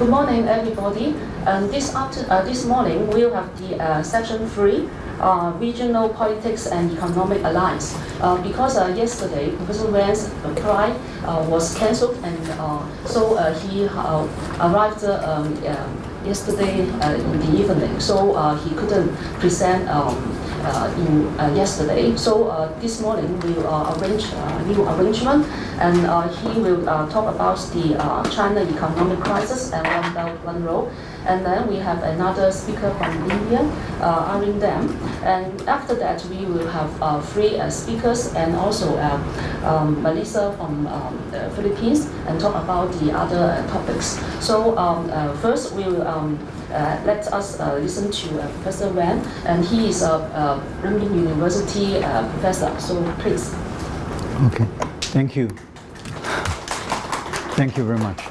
Good morning, everybody. This morning we'll have the section 3, Regional Politics and Economic Alliance. Because yesterday Professor Wen's flight was cancelled, and so he arrived yesterday in the evening. So he couldn't present yesterday. So this morning we will arrange a new arrangement, and he will talk about the China economic crisis and One Belt, One Road. And then we have another speaker from India, Arindam. And after that, we will have 3 speakers, and also Melissa from the Philippines, and talk about the other topics. So first, we will let us listen to Professor Wen, and he is a Renmin University professor. So please. Okay, thank you. Thank you very much.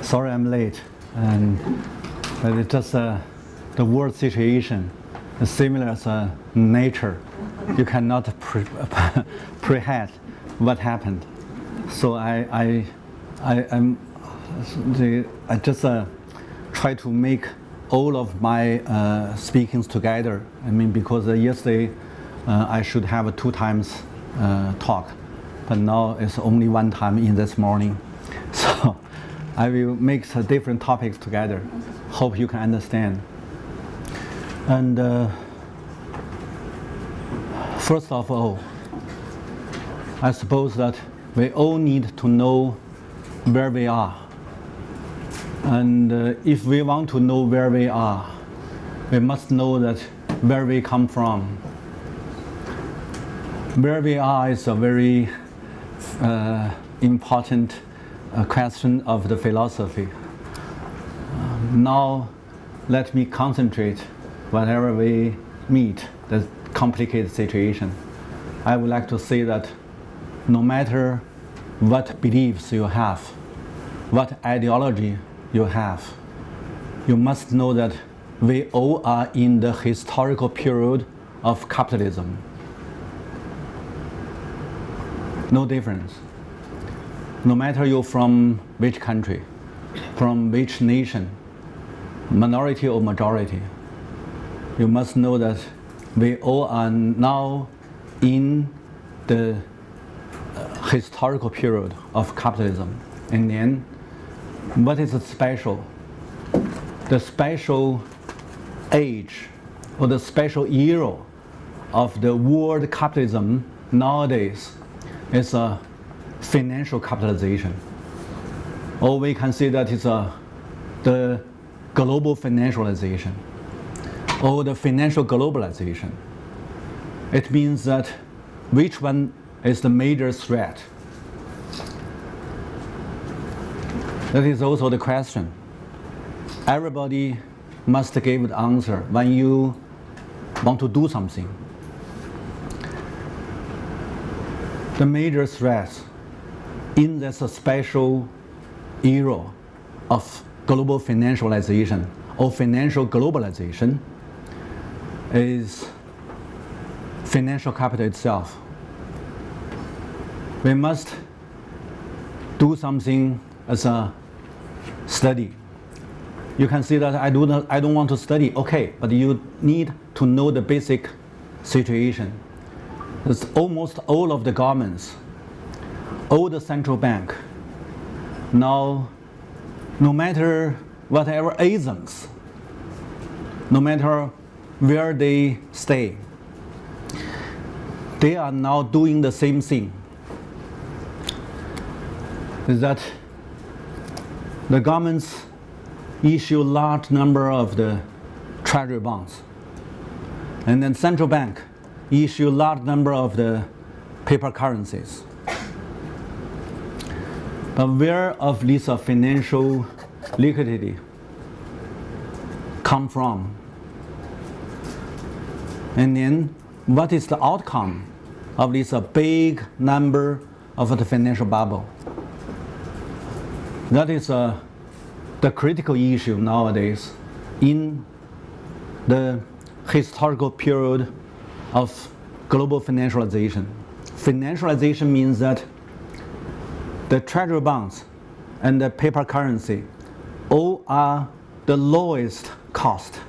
Sorry I'm late, but it's just the world situation is similar as nature. You cannot prehead what happened. So I just try to make all of my speakings together. I mean, because yesterday I should have 2 times talk, but now it's only 1 time in this morning. So I will make different topics together. Hope you can understand. And first of all, I suppose that we all need to know where we are. And if we want to know where we are, we must know that where we come from. Where we are is a very important question of the philosophy. Now, let me concentrate whenever we meet the complicated situation. I would like to say that no matter what beliefs you have, what ideology you have, you must know that we all are in the historical period of capitalism. No difference. No matter you're from which country, from which nation, minority or majority, you must know that we all are now in the historical period of capitalism. And then, what is special? The special age or the special era of the world capitalism nowadays is a financial capitalization. Or we can say that it's the global financialization, or the financial globalization. It means that which one is the major threat? That is also the question. Everybody must give the answer when you want to do something. The major threats in this special era of global financialization or financial globalization is financial capital itself. We must do something as a study. You can see that I don't want to study. Okay, but you need to know the basic situation. It's almost all of the governments, all the central bank, now, no matter whatever isms, no matter where they stay, they are now doing the same thing. Is that the governments issue large number of the treasury bonds, and then central bank issue large number of the paper currencies. But where of this financial liquidity come from? And then what is the outcome of this big number of the financial bubble? That is the critical issue nowadays in the historical period of global financialization. Financialization means that the treasury bonds and the paper currency all are the lowest cost.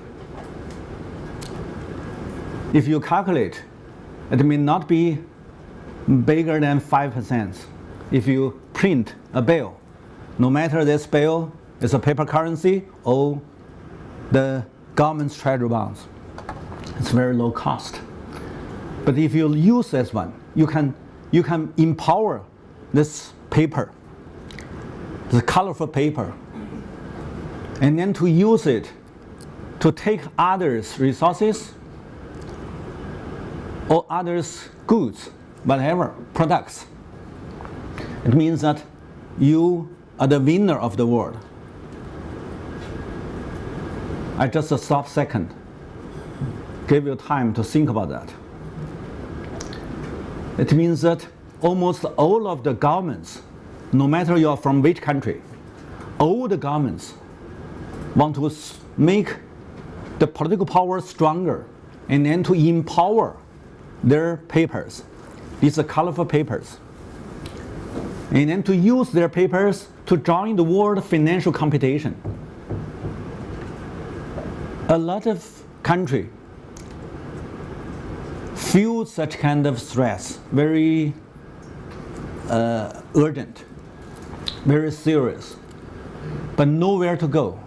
If you calculate, it may not be bigger than 5%. If you print a bill, no matter this bill is a paper currency or the government's treasury bonds, it's very low cost. But if you use this one, you can empower this paper, the colorful paper, and then to use it to take others' resources or others' goods, whatever, products. It means that you are the winner of the world. I just stop a second, give you time to think about that. It means that almost all of the governments, no matter you are from which country, all the governments want to make the political power stronger and then to empower their papers. These are colorful papers. And then to use their papers to join the world financial competition. A lot of countries feel such kind of stress, very urgent, very serious, but nowhere to go,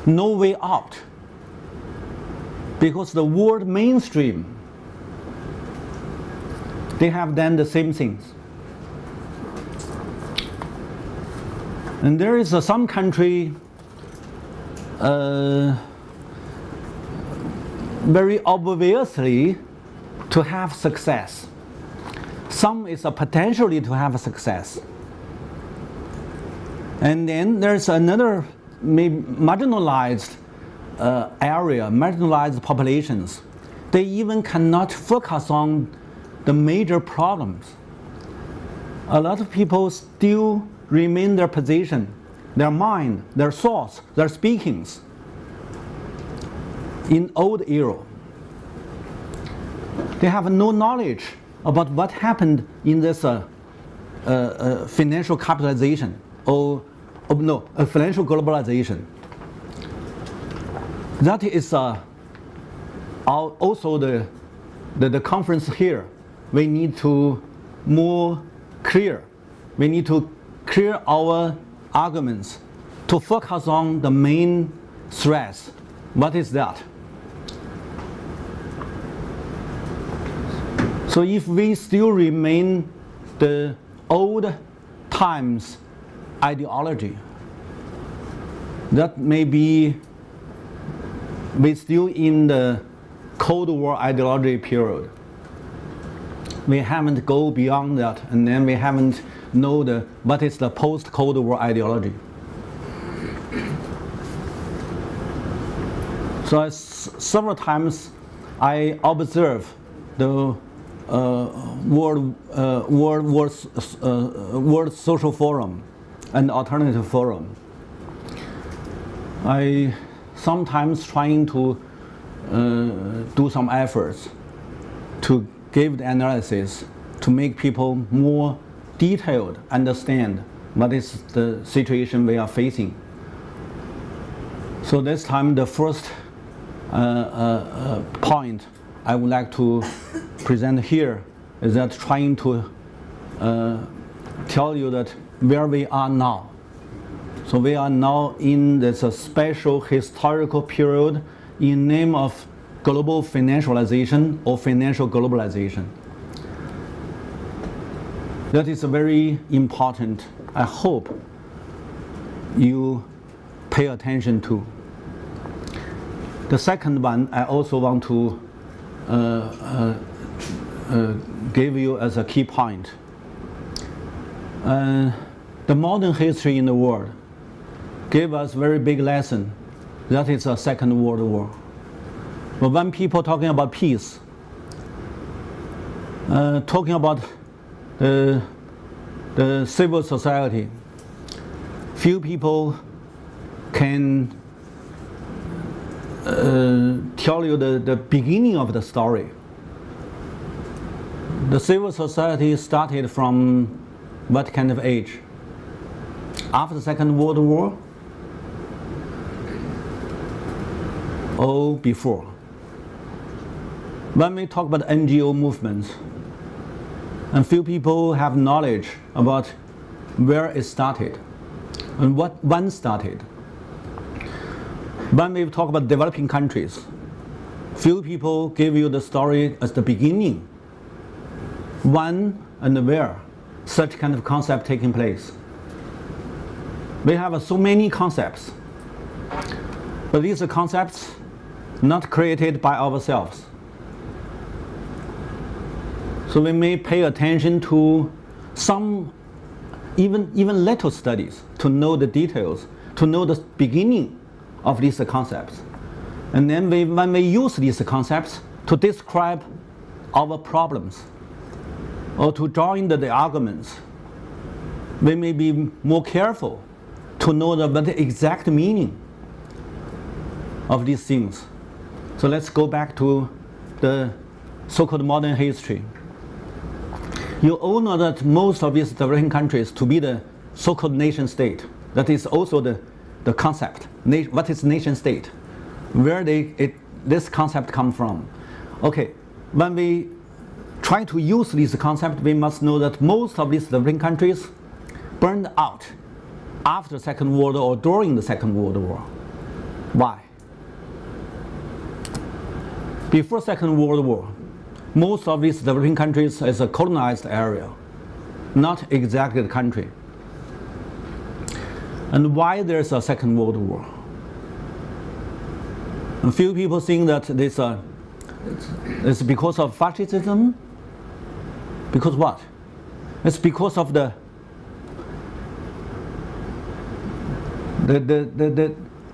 no way out, because the world mainstream, they have done the same things. And there is some country very obviously to have success. Some is potentially to have a success. And then there's another marginalized area, marginalized populations. They even cannot focus on the major problems. A lot of people still remain their position, their mind, their thoughts, their speakings in old era. They have no knowledge about what happened in this financial capitalization financial globalization. That is also the conference here. We need to more clear. We need to clear our arguments to focus on the main threats. What is that? So if we still remain the old times ideology, that may be we still in the Cold War ideology period. We haven't go beyond that, and then we haven't know what is the post-Cold War ideology. So several times I observe the World Social Forum and Alternative Forum. I sometimes trying to do some efforts to give the analysis to make people more detailed understand what is the situation we are facing. So this time the first point I would like to present here is that trying to tell you that where we are now. So we are now in this special historical period in name of global financialization or financial globalization. That is very important. I hope you pay attention to. The second one I also want to give you as a key point. The modern history in the world gave us very big lesson. That is the Second World War. But when people talking about peace, talking about the civil society, few people can tell you the beginning of the story. The civil society started from what kind of age? After the Second World War, or before. When we talk about NGO movements, and few people have knowledge about where it started and when started. When we talk about developing countries, few people give you the story as the beginning, when and where such kind of concept taking place. We have so many concepts, but these are concepts not created by ourselves. So we may pay attention to some even little studies to know the details, to know the beginning of these concepts. And then when we use these concepts to describe our problems or to draw in the arguments, we may be more careful to know the exact meaning of these things. So let's go back to the so-called modern history. You all know that most of these developing countries to be the so-called nation state. That is also the concept. What is nation state? Where this concept come from? Okay, when we try to use this concept, we must know that most of these developing countries burned out after Second World War or during the Second World War. Why? Before Second World War, most of these developing countries is a colonized area, not exactly the country. And why there's a Second World War? A few people think that this it's because of fascism. Because what? It's because of the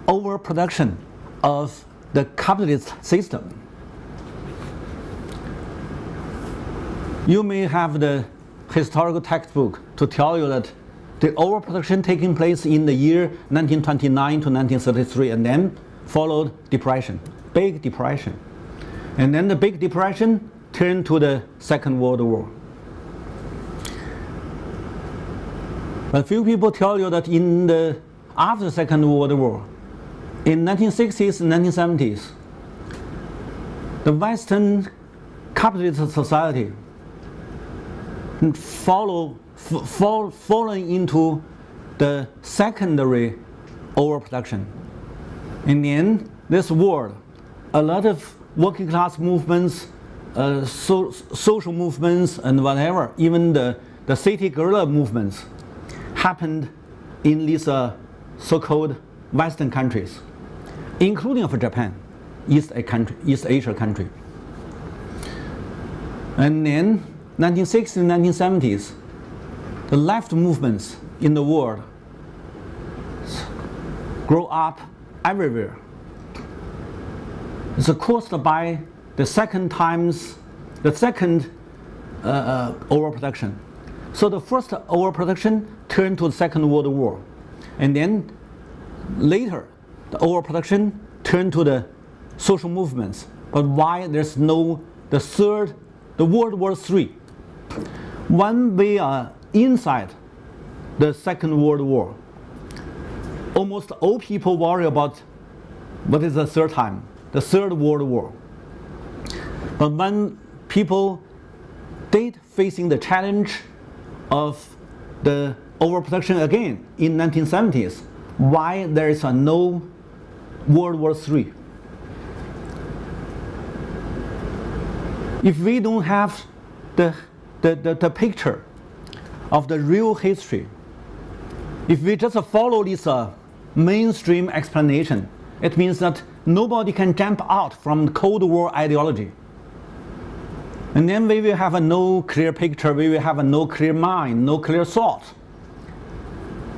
overproduction of the capitalist system. You may have the historical textbook to tell you that the overproduction taking place in the year 1929 to 1933, and then followed depression, Big Depression. And then the Big Depression turned to the Second World War. But few people tell you that after the Second World War, in 1960s and 1970s, the Western capitalist society falling into the secondary overproduction. In the end, this world, a lot of working class movements, social movements and whatever, even the city guerrilla movements happened in these so-called Western countries, including of Japan, East Asia country. And then 1960s and 1970s, the left movements in the world grow up everywhere. It's caused by the second overproduction. So the first overproduction turned to the Second World War, and then later the overproduction turned to the social movements. But why there's no the World War III? When we are inside the Second World War, almost all people worry about what is the third time, the Third World War. But when people did facing the challenge of the overproduction again in 1970s, why there is no World War III? If we don't have the picture of the real history, if we just follow this mainstream explanation, it means that nobody can jump out from the Cold War ideology. And then we will have no clear picture, we will have no clear mind, no clear thought.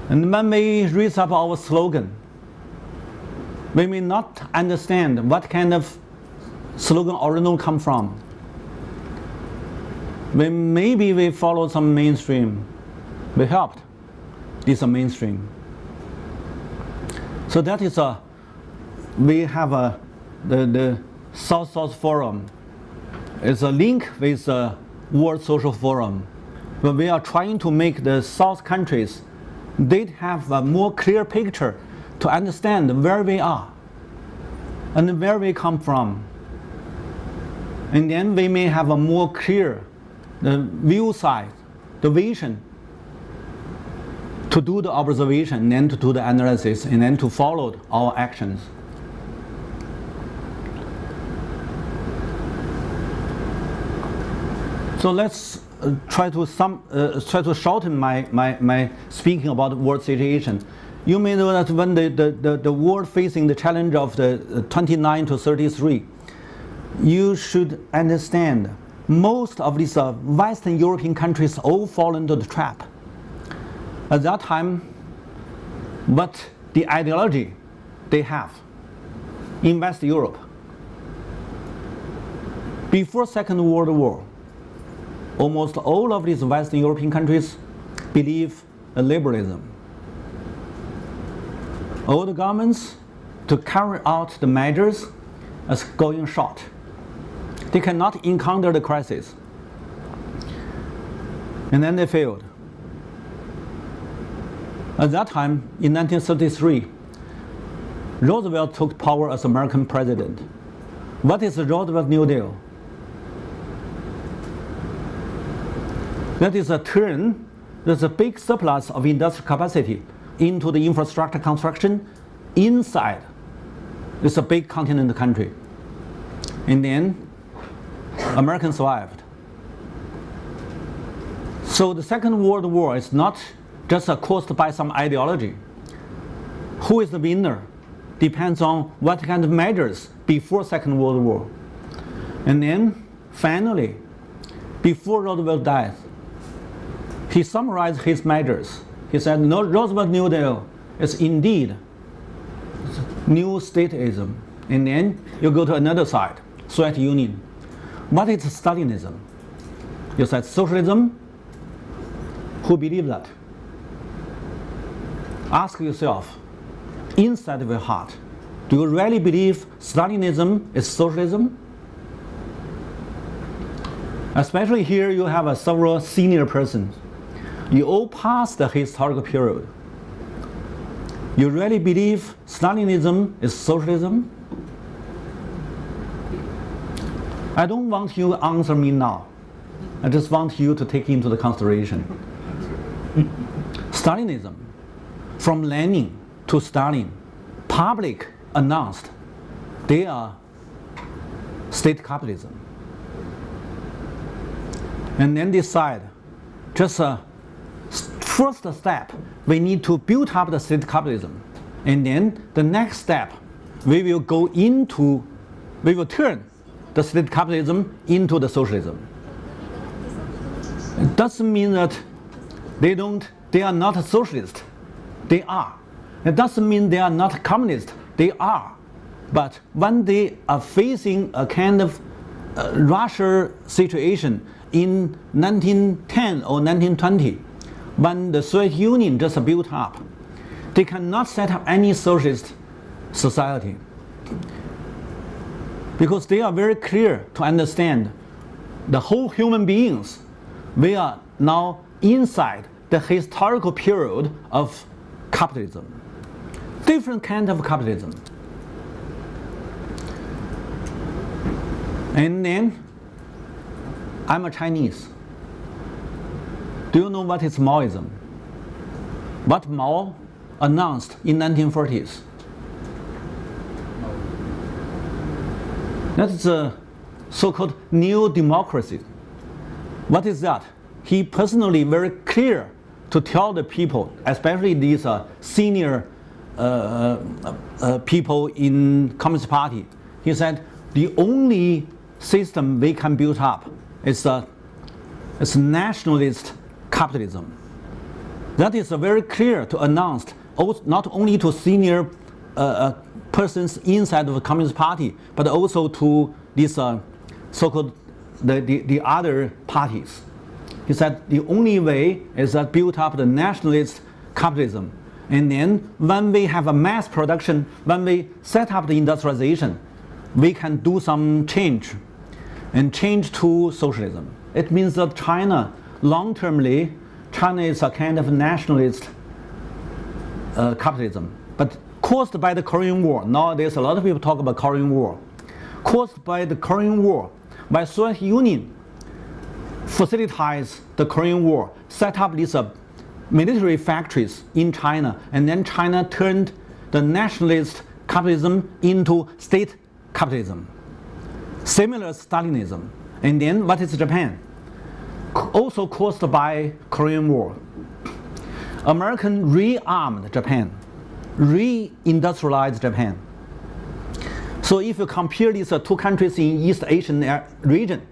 And when we raise up our slogan, we may not understand what kind of slogan original come from. Maybe we follow some mainstream. We helped this mainstream. So that is we have the South-South Forum. It's a link with the World Social Forum. But we are trying to make the South countries, they have a more clear picture to understand where we are. and where we come from. And then we may have a more clear the view side, the vision, to do the observation, and then to do the analysis, and then to follow our actions. So let's try to shorten my speaking about the world situation. You may know that when the world facing the challenge of the 29 to 33, you should understand most of these Western European countries all fall into the trap. At that time, what the ideology they have in West Europe. Before Second World War, almost all of these Western European countries believe in liberalism. All the governments to carry out the measures as going short. They cannot encounter the crisis. And then they failed. At that time, in 1933, Roosevelt took power as American president. What is the Roosevelt New Deal? That is a turn, there's a big surplus of industrial capacity into the infrastructure construction inside. It's a big continental country. And then Americans survived. So the Second World War is not just caused by some ideology. Who is the winner depends on what kind of measures before Second World War. And then finally, before Roosevelt died, he summarized his measures. He said, no, Roosevelt New Deal is indeed new statism. And then you go to another side, Soviet Union. What is Stalinism? You said socialism. Who believe that? Ask yourself, inside of your heart, do you really believe Stalinism is socialism? Especially here you have several senior persons. You all passed the historical period. You really believe Stalinism is socialism? I don't want you to answer me now. I just want you to take into the consideration. Stalinism, from Lenin to Stalin, public announced they are state capitalism. And then decide, just first step, we need to build up the state capitalism. And then the next step, we will turn the state capitalism into the socialism. It doesn't mean that they are not socialist. They are. It doesn't mean they are not communist. They are. But when they are facing a kind of Russia situation in 1910 or 1920, when the Soviet Union just built up, they cannot set up any socialist society. Because they are very clear to understand the whole human beings, we are now inside the historical period of capitalism. Different kind of capitalism. And then, I'm a Chinese. Do you know what is Maoism? What Mao announced in 1940s? That is a so-called new democracy. What is that? He personally very clear to tell the people, especially these senior people in Communist Party. He said the only system we can build up is nationalist capitalism. That is very clear to announce, not only to senior persons inside of the Communist Party, but also to these so-called the other parties. He said the only way is that build up the nationalist capitalism. And then when we have a mass production, when we set up the industrialization, we can do some change and change to socialism. It means that China, China is a kind of nationalist capitalism. But caused by the Korean War. Nowadays, a lot of people talk about Korean War. Caused by the Korean War, by Soviet Union facilitates the Korean War, set up these military factories in China, and then China turned the nationalist capitalism into state capitalism. Similar Stalinism. And then what is Japan? Also caused by Korean War. American rearmed Japan, re-industrialized Japan. So if you compare these two countries in East Asian region,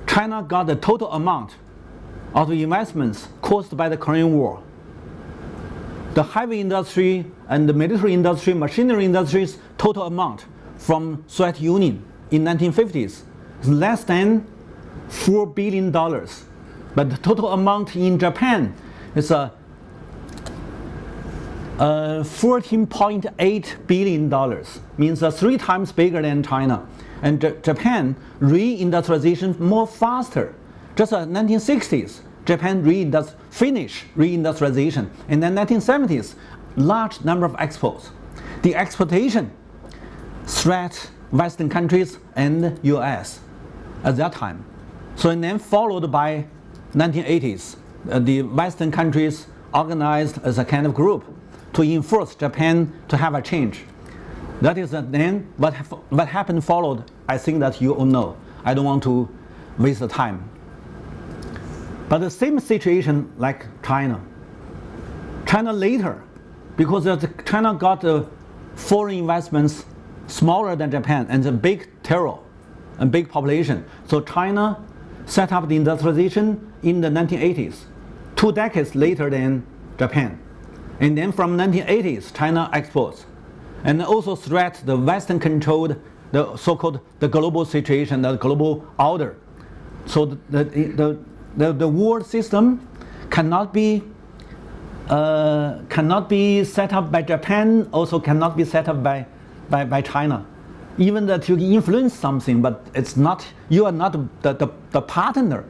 China got the total amount of the investments caused by the Korean War. The heavy industry and the military industry, machinery industries, total amount from Soviet Union in 1950s is less than $4 billion. But the total amount in Japan is $14.8 billion, means 3 times bigger than China. And Japan reindustrialization more faster. Just 1960s, Japan finished reindustrialization. And then 1970s, large number of exports. The exportation threat Western countries and US at that time. So and then followed by 1980s, the Western countries organized as a kind of group to enforce Japan to have a change. That is then what happened followed, I think that you all know. I don't want to waste the time. But the same situation like China. China later, because China got foreign investments smaller than Japan and a big terror and big population. So China set up the industrialization in the 1980s, 2 decades later than Japan. And then from 1980s, China exports. And also threat the Western controlled, the so-called the global situation, the global order. So the world system cannot be set up by Japan, also cannot be set up by China. Even that you influence something, but it's not, you are not the partner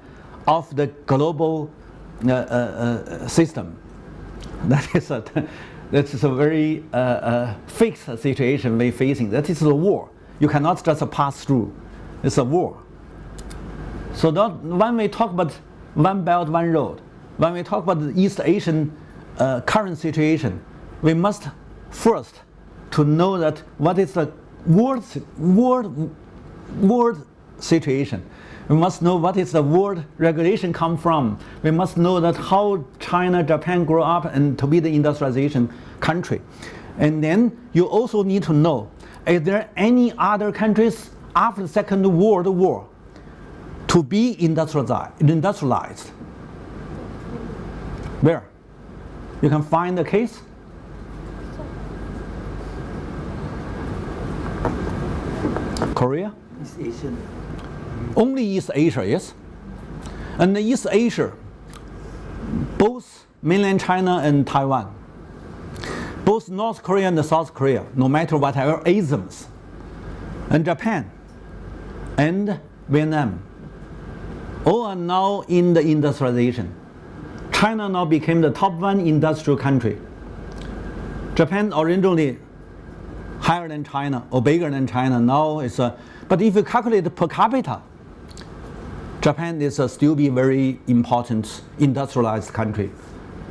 of the global system. That is a very fixed situation we're facing. That is a war. You cannot just pass through. It's a war. So when we talk about One Belt, One Road, when we talk about the East Asian current situation, we must first to know that what is the world situation. We must know what is the world regulation come from. We must know that how China, Japan grow up and to be the industrialization country. And then you also need to know, is there any other countries after the Second World War to be industrialized? Where? You can find a case? Korea? East Asian. Only East Asia, yes. And the East Asia, both mainland China and Taiwan, both North Korea and South Korea, no matter whatever isms, and Japan and Vietnam, all are now in the industrialization. China now became the top 1 industrial country. Japan originally higher than China or bigger than China, now is but if you calculate per capita, Japan is still be very important industrialized country.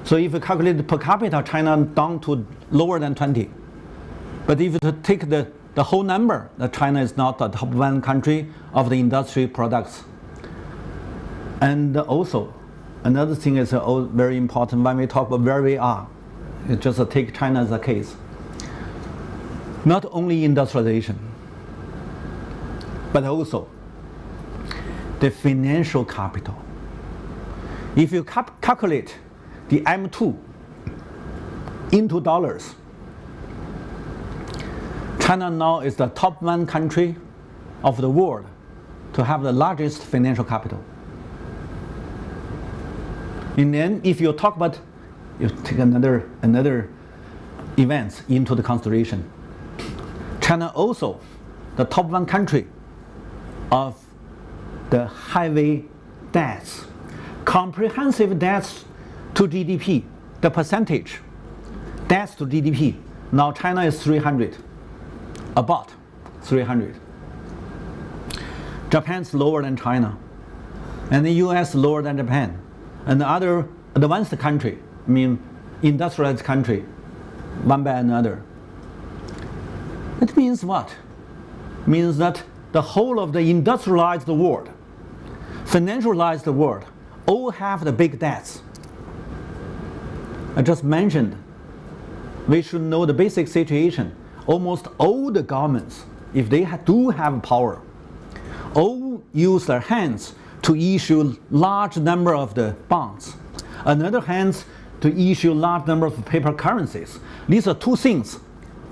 So if you calculate per capita, China down to lower than 20. But if you take the whole number, that China is not the top 1 country of the industry products. And also, another thing is very important when we talk about where we are. It just take China as a case. Not only industrialization, but also the financial capital. If you calculate the M2 into dollars, China now is the top 1 country of the world to have the largest financial capital. And then if you talk about, you take another events into the consideration. China also the top 1 country of the heavy debts, comprehensive debts to GDP, the percentage, debts to GDP, Now China is 300, about 300. Japan's lower than China, and the US lower than Japan, and the other advanced country, I mean industrialized country, one by another. It means what? It means that the whole of the industrialized world, financialized world, all have the big debts. I just mentioned, we should know the basic situation. Almost all the governments, if they do have power, all use their hands to issue large number of the bonds. Another hands to issue large number of paper currencies. These are two things.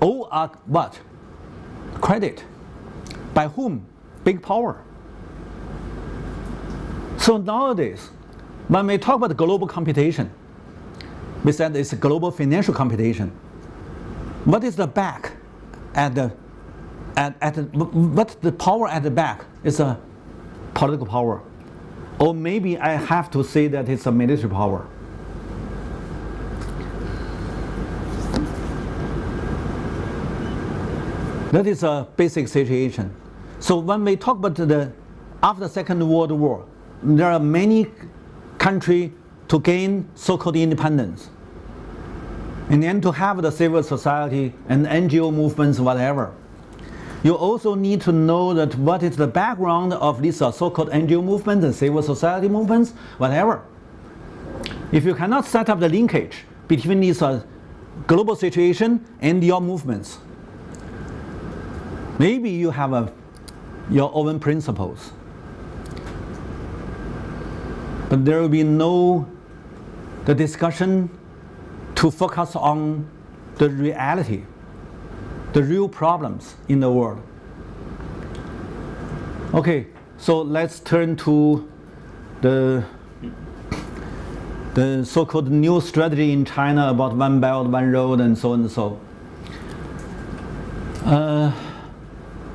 All are what? Credit. By whom? Big power. So nowadays, when we talk about global competition, we said it's a global financial competition. What is the back at the what's the power at the back? It's a political power. Or maybe I have to say that it's a military power. That is a basic situation. So when we talk about after the Second World War, there are many countries to gain so-called independence, and then to have the civil society and NGO movements, whatever. You also need to know that what is the background of these so-called NGO movements and civil society movements, whatever. If you cannot set up the linkage between this global situation and your movements, maybe you have your own principles, but there will be the discussion to focus on the reality, the real problems in the world. Okay, so let's turn to the so-called new strategy in China about One Belt, One Road, and so on and so.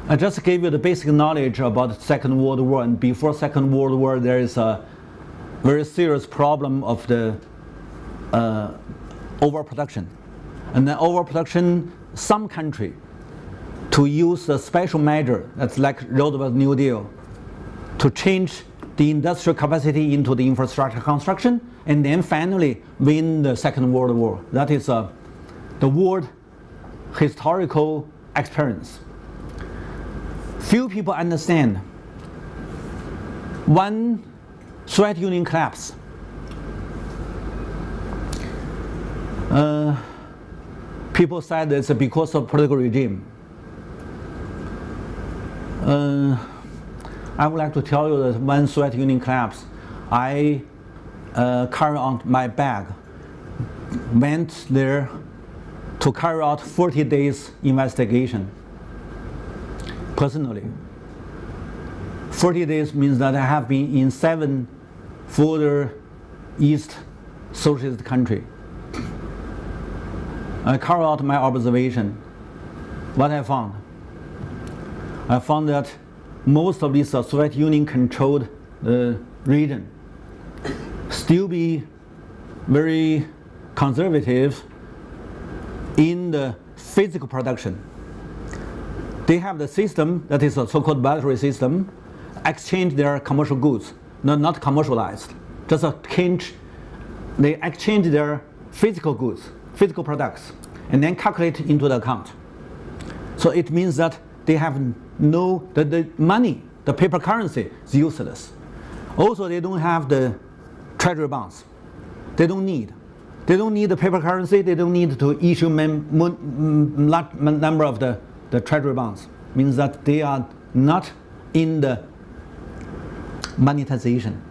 I just gave you the basic knowledge about the Second World War, and before Second World War there is a very serious problem of the overproduction. And then overproduction, some country to use a special measure, that's like Roosevelt New Deal, to change the industrial capacity into the infrastructure construction, and then finally win the Second World War. That is the world historical experience. Few people understand when Soviet Union collapsed, people said it's because of political regime. I would like to tell you that when Soviet Union collapsed, I carried on my bag, went there to carry out 40 days investigation. Personally, 40 days means that I have been in 7 further East socialist countries. I carried out my observation. What I found? I found that most of these Soviet Union controlled region still be very conservative in the physical production. They have the system that is a so-called bilateral system, exchange their commercial goods, not commercialized, just they exchange their physical goods, physical products, and then calculate into the account. So it means that they have the money, the paper currency is useless. Also, they don't have the treasury bonds. They don't need the paper currency. They don't need to issue large number of the treasury bonds. Means that they are not in the monetization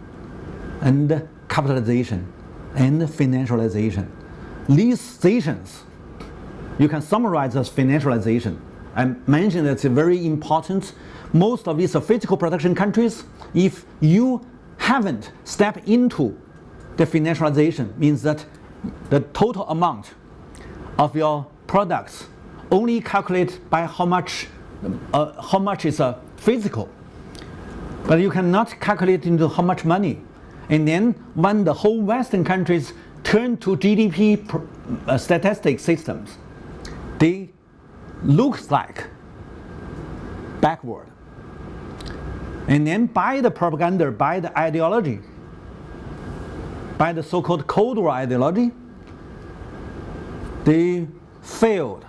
and capitalization and financialization. These stations, you can summarize as financialization. I mentioned that it's very important. Most of these physical production countries, if you haven't stepped into the financialization, means that the total amount of your products only calculate by how much is physical, but you cannot calculate into how much money. And then when the whole Western countries turn to GDP statistic systems, they look like backward. And then by the propaganda, by the ideology, by the so-called Cold War ideology, they failed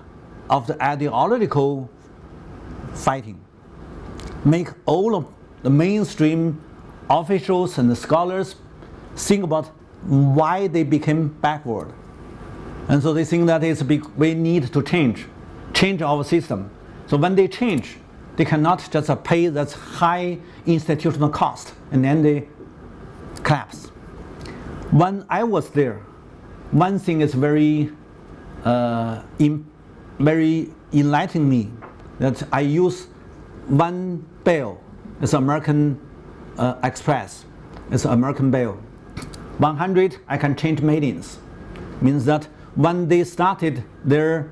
of the ideological fighting, make all of the mainstream officials and the scholars think about why they became backward. And so they think that we need to change our system. So when they change, they cannot just pay that high institutional cost, and then they collapse. When I was there, one thing is very enlightening me, that I use one bill. It's American Express. It's American bill. 100, I can change millions. Means that when they started their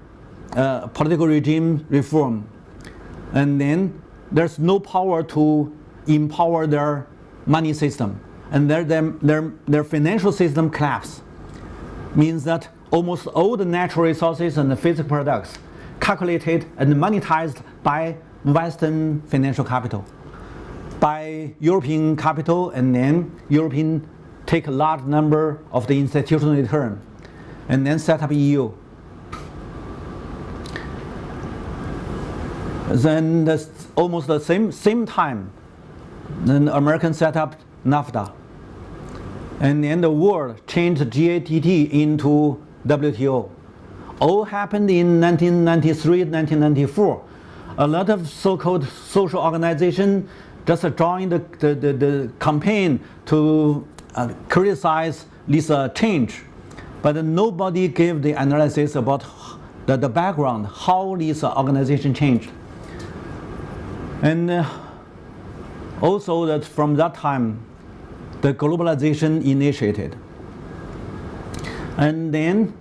political regime reform, and then there's no power to empower their money system, and their financial system collapsed. Means that almost all the natural resources and the physical products calculated and monetized by Western financial capital, by European capital, and then European take a large number of the institutional return, and then set up EU. Then almost the same time, then American set up NAFTA, and then the world changed GATT into WTO. All happened in 1993, 1994. A lot of so-called social organizations just joined the campaign to criticize this change, but nobody gave the analysis about the background, how this organization changed. And also that from that time, the globalization initiated. And then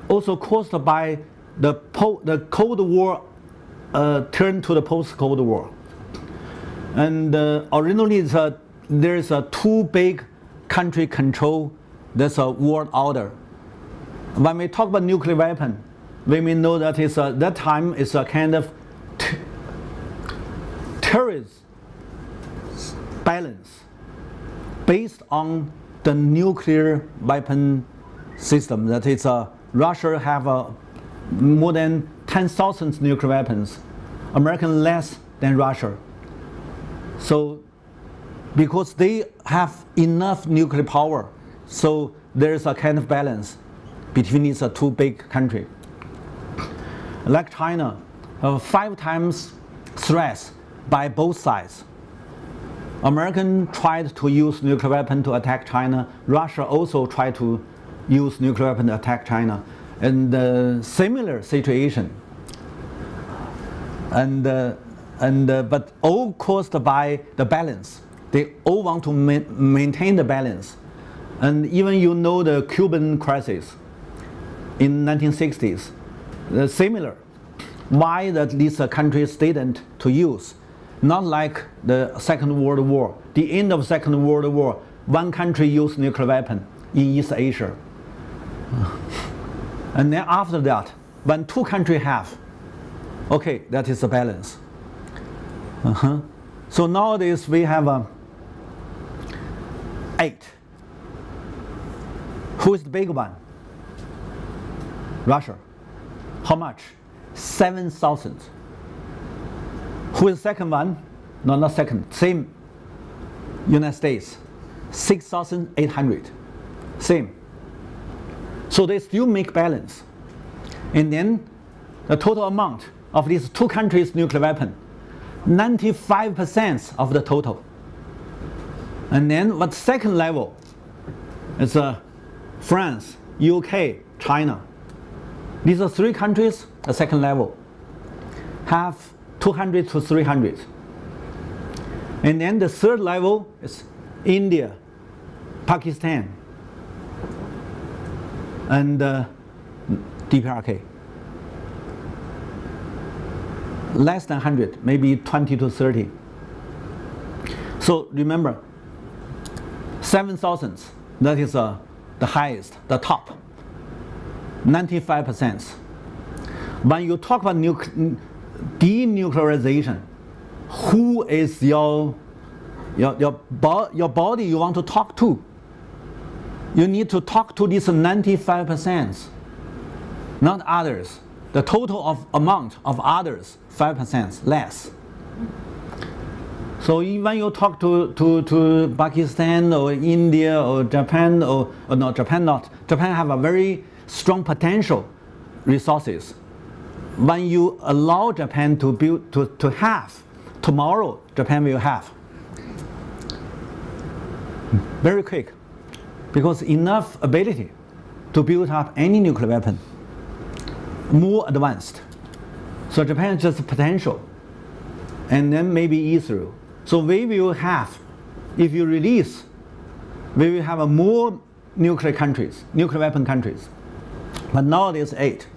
also caused by the Cold War turned to the post-Cold War. And originally there is a two big country control, there's a world order. When we talk about nuclear weapon, we may know that that time is a kind of terrorist balance based on the nuclear weapon system. That is, Russia have more than 10,000 nuclear weapons, American less than Russia. So because they have enough nuclear power, so there's a kind of balance between these two big countries. Like China, 5 times threats by both sides. American tried to use nuclear weapon to attack China. Russia also tried to use nuclear weapon to attack China. And similar situation. But all caused by the balance. They all want to maintain the balance. And even the Cuban crisis in 1960s, similar. Why that these countries didn't to use? Not like the Second World War. The end of Second World War, one country used nuclear weapon in East Asia. And then after that, when 2 countries have, okay, that is the balance. So nowadays we have 8. Who is the big one? Russia. How much? 7,000. Who is the second one? No, not second. Same. United States. 6,800. Same. So they still make balance. And then the total amount of these 2 countries' nuclear weapon, 95% of the total. And then what second level is France, UK, China. These are 3 countries, the second level, have 200 to 300. And then the third level is India, Pakistan, and DPRK. Less than 100, maybe 20 to 30. So remember, 7,000, that is the highest, the top, 95%. When you talk about denuclearization, who is your body you want to talk to? You need to talk to these 95%, not others. The total amount of others, 5% less. So when you talk to Pakistan or India or Japan or no, Japan have a very strong potential resources. When you allow Japan to build to have, tomorrow Japan will have. Very quick, because enough ability to build up any nuclear weapon, more advanced. So Japan is just potential, and then maybe Israel. So we will have, if you release, we will have more nuclear countries, nuclear weapon countries. But now there's 8.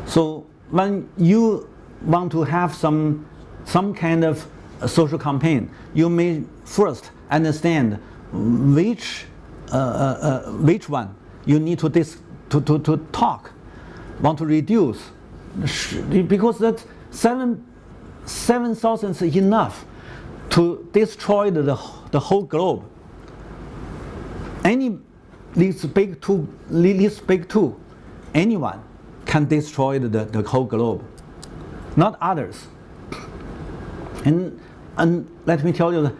So when you want to have some kind of social campaign, you may first understand which one you need to talk, want to reduce, because that 7,000 is enough to destroy the whole globe. Any least big two, anyone can destroy the whole globe, not others. And let me tell you,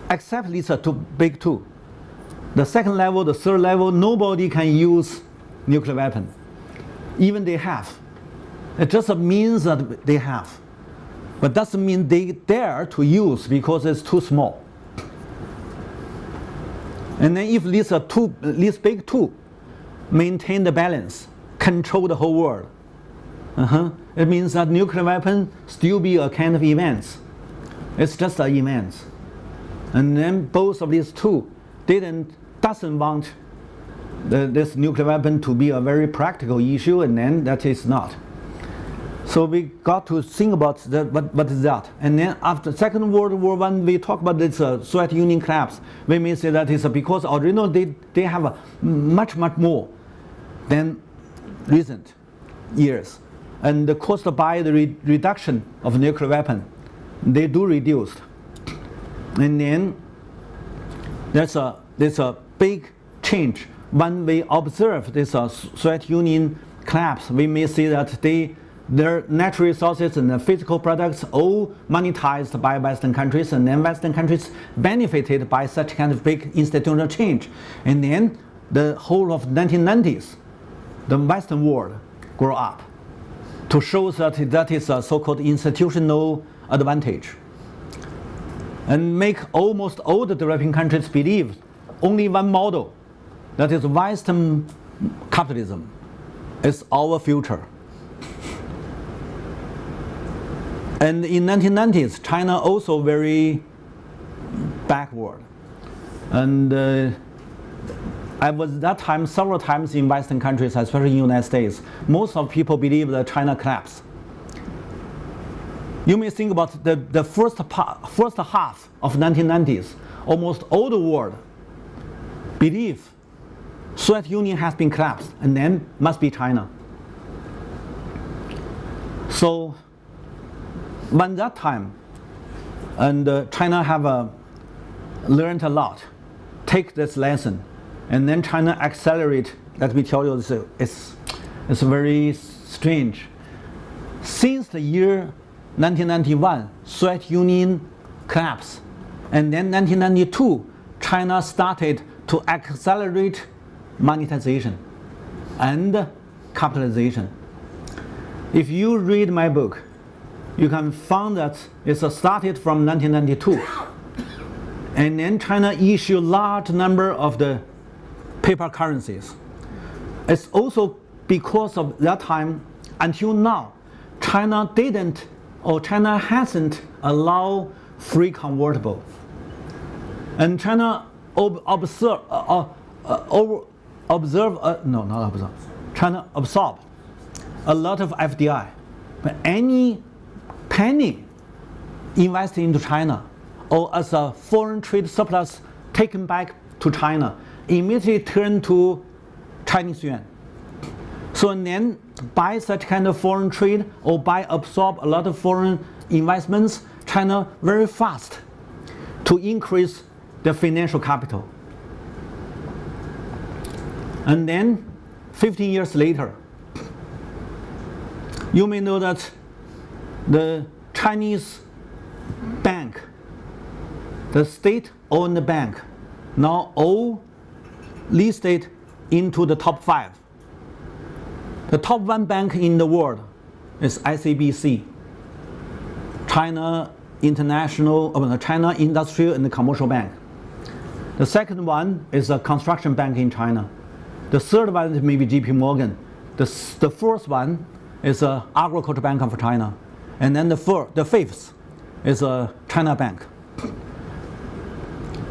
except these two big two, the second level, the third level, nobody can use nuclear weapon. Even they have. It just means that they have. But doesn't mean they dare to use because it's too small. And then if these big two maintain the balance, control the whole world, it means that nuclear weapon still be a kind of event. It's just an event. And then both of these two doesn't want this nuclear weapon to be a very practical issue, and then that is not. So we got to think about what is that. And then after Second World War, when we talk about this Soviet Union collapse, we may say that is because originally they have much more than recent years. And caused by the reduction of nuclear weapon, they do reduce. And then there's a big change. When we observe this Soviet Union collapse, we may see that their natural resources and the physical products all monetized by Western countries, and then Western countries benefited by such kind of big institutional change. And then the whole of 1990s, the Western world grew up to show that is a so-called institutional advantage, and make almost all the developing countries believe only one model, that is Western capitalism, is our future. And in 1990s, China also very backward. And I was that time several times in Western countries, especially in the United States. Most of people believe that China collapsed. You may think about the first half of 1990s. Almost all the world believe Soviet Union has been collapsed, and then must be China. So when that time, and China have learned a lot, take this lesson, and then China accelerate. Let me tell you, it's very strange. Since the year 1991, Soviet Union collapsed, and then 1992, China started to accelerate monetization and capitalization. If you read my book, you can find that it's started from 1992, and then China issued large number of the paper currencies. It's also because of that time until now, China hasn't allowed free convertible, and China China absorbed a lot of FDI. But any penny invested into China or as a foreign trade surplus taken back to China immediately turned to Chinese yuan. So and then by such kind of foreign trade or by absorb a lot of foreign investments, China very fast to increase the financial capital. And then 15 years later, you may know that the Chinese bank, the state-owned bank, now all listed into the top 5. The top 1 bank in the world is ICBC, China Industrial and Commercial Bank. The second one is a construction bank in China. The third one is maybe JP Morgan. The fourth one is a Agricultural Bank of China. And then the fifth is a China Bank.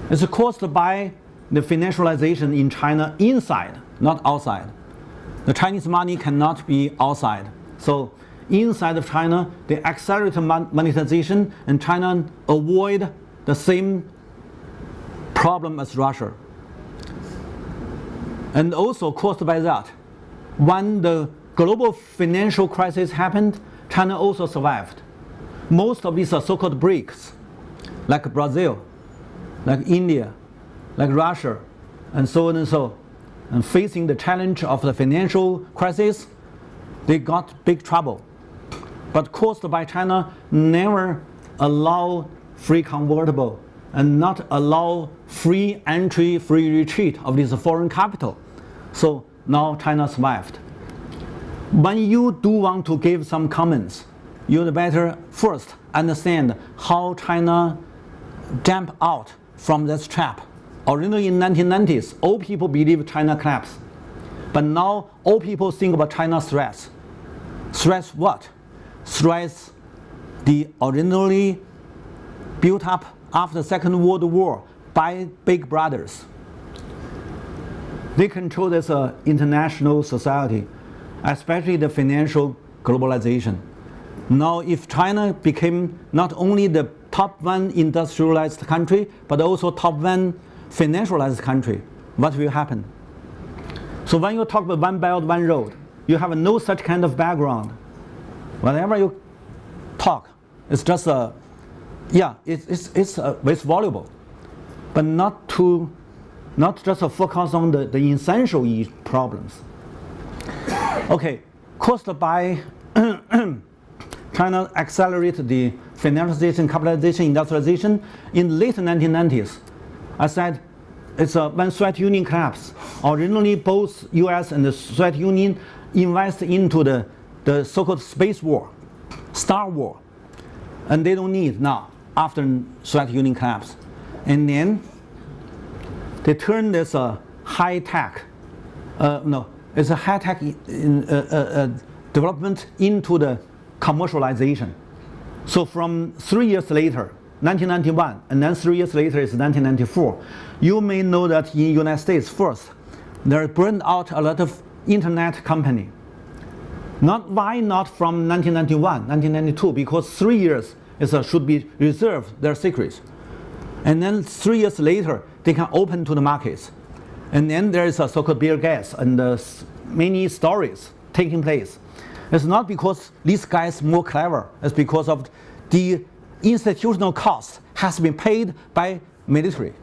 It's caused by the financialization in China inside, not outside. The Chinese money cannot be outside. So inside of China, they accelerate monetization, and China avoid the same problem as Russia. And also caused by that, when the global financial crisis happened, China also survived. Most of these so-called BRICS, like Brazil, like India, like Russia, and so on and so, and facing the challenge of the financial crisis, they got big trouble. But caused by China never allow free convertible and not allow free entry, free retreat of this foreign capital. So now China survived. When you do want to give some comments, you'd better first understand how China jumped out from this trap. Originally in 1990s, all people believe China collapsed. But now all people think about China's threats. Threats what? Threats the originally built up after the Second World War by big brothers. They control this international society, especially the financial globalization. Now if China became not only the top 1 industrialized country, but also top 1 financialized country, what will happen? So when you talk about One Belt, One Road, you have no such kind of background. Whenever you talk, it's just it's valuable, but not just focus on the essential problems. Okay, caused by China accelerated the financialization, capitalization, industrialization in late 1990s. I said it's when Soviet Union collapsed. Originally, both U.S. and the Soviet Union invest into the so-called space war, Star War, and they don't need now after Soviet Union collapse. And then they turn this high-tech, it's a high-tech development into the commercialization. So from 3 years later, 1991, and then 3 years later is 1994, you may know that in the United States first, there burned out a lot of internet company. Why not from 1991, 1992? Because 3 years should be reserved their secrets. And then 3 years later, they can open to the markets. And then there is a so-called beer gas and many stories taking place. It's not because these guys more clever. It's because of the institutional cost has been paid by military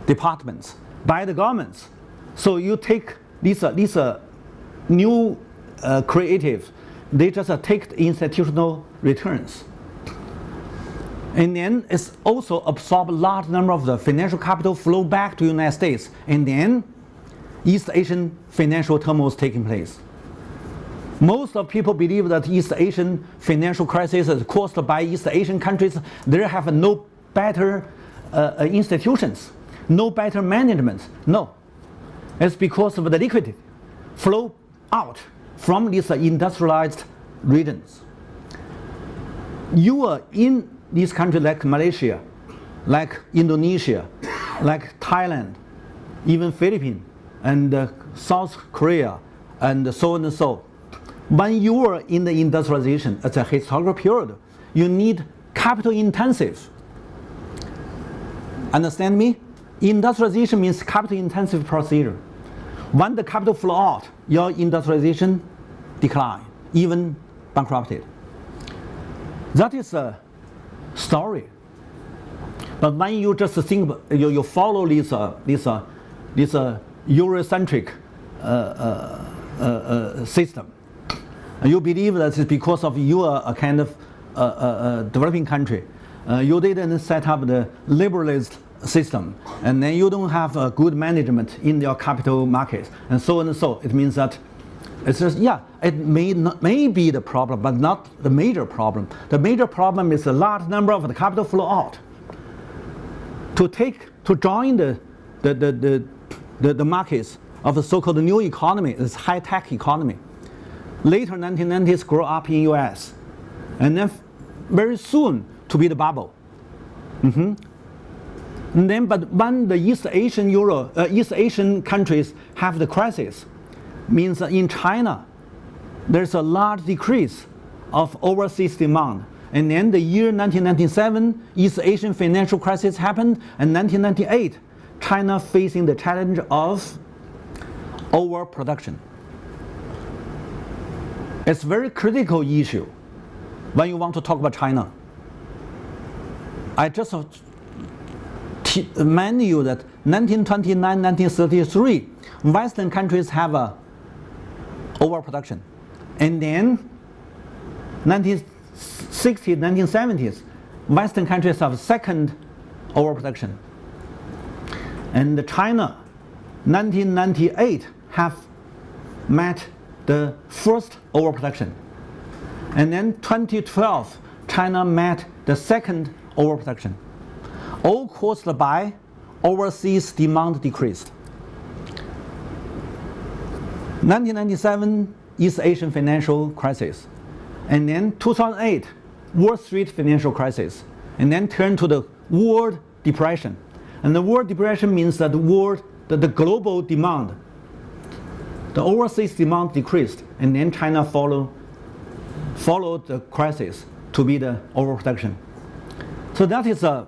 departments, by the governments. So you take these new creatives, they just take the institutional returns. And then it's also absorb a large number of the financial capital flow back to the United States. And then East Asian financial turmoil is taking place. Most of people believe that East Asian financial crisis is caused by East Asian countries. They have no better institutions, no better management. No, it's because of the liquidity flow out from these industrialized regions. You are in these countries like Malaysia, like Indonesia, like Thailand, even Philippines, and South Korea, and so on and so. When you are in the industrialization, it's a historical period, you need capital intensive. Understand me? Industrialization means capital intensive procedure. When the capital flow out, your industrialization decline, even bankrupted. That is a story. But when you just think, you follow this Eurocentric system, you believe that it's because of you are a kind of developing country. You didn't set up the liberalist system, and then you don't have a good management in your capital markets, and so on and so. It means that it's just, yeah, it may be the problem, but not the major problem. The major problem is a large number of the capital flow out to join the markets of the so-called new economy, this high-tech economy. Later 1990s grow up in US, and then very soon to be the bubble. And then, but when the East Asian countries have the crisis, means that in China, there's a large decrease of overseas demand. And then the year 1997, East Asian financial crisis happened, and 1998, China facing the challenge of overproduction. It's a very critical issue when you want to talk about China. I just remind you that 1929, 1933, Western countries have a overproduction. And then 1960s, 1970s, Western countries have second overproduction. And China, 1998, have met the first overproduction. And then 2012, China met the second overproduction, all caused by overseas demand decreased. 1997, East Asian financial crisis. And then 2008, Wall Street financial crisis. And then turn to the world depression. And the world depression means that the global demand, the overseas demand decreased, and then China followed the crisis to be the overproduction. So that is the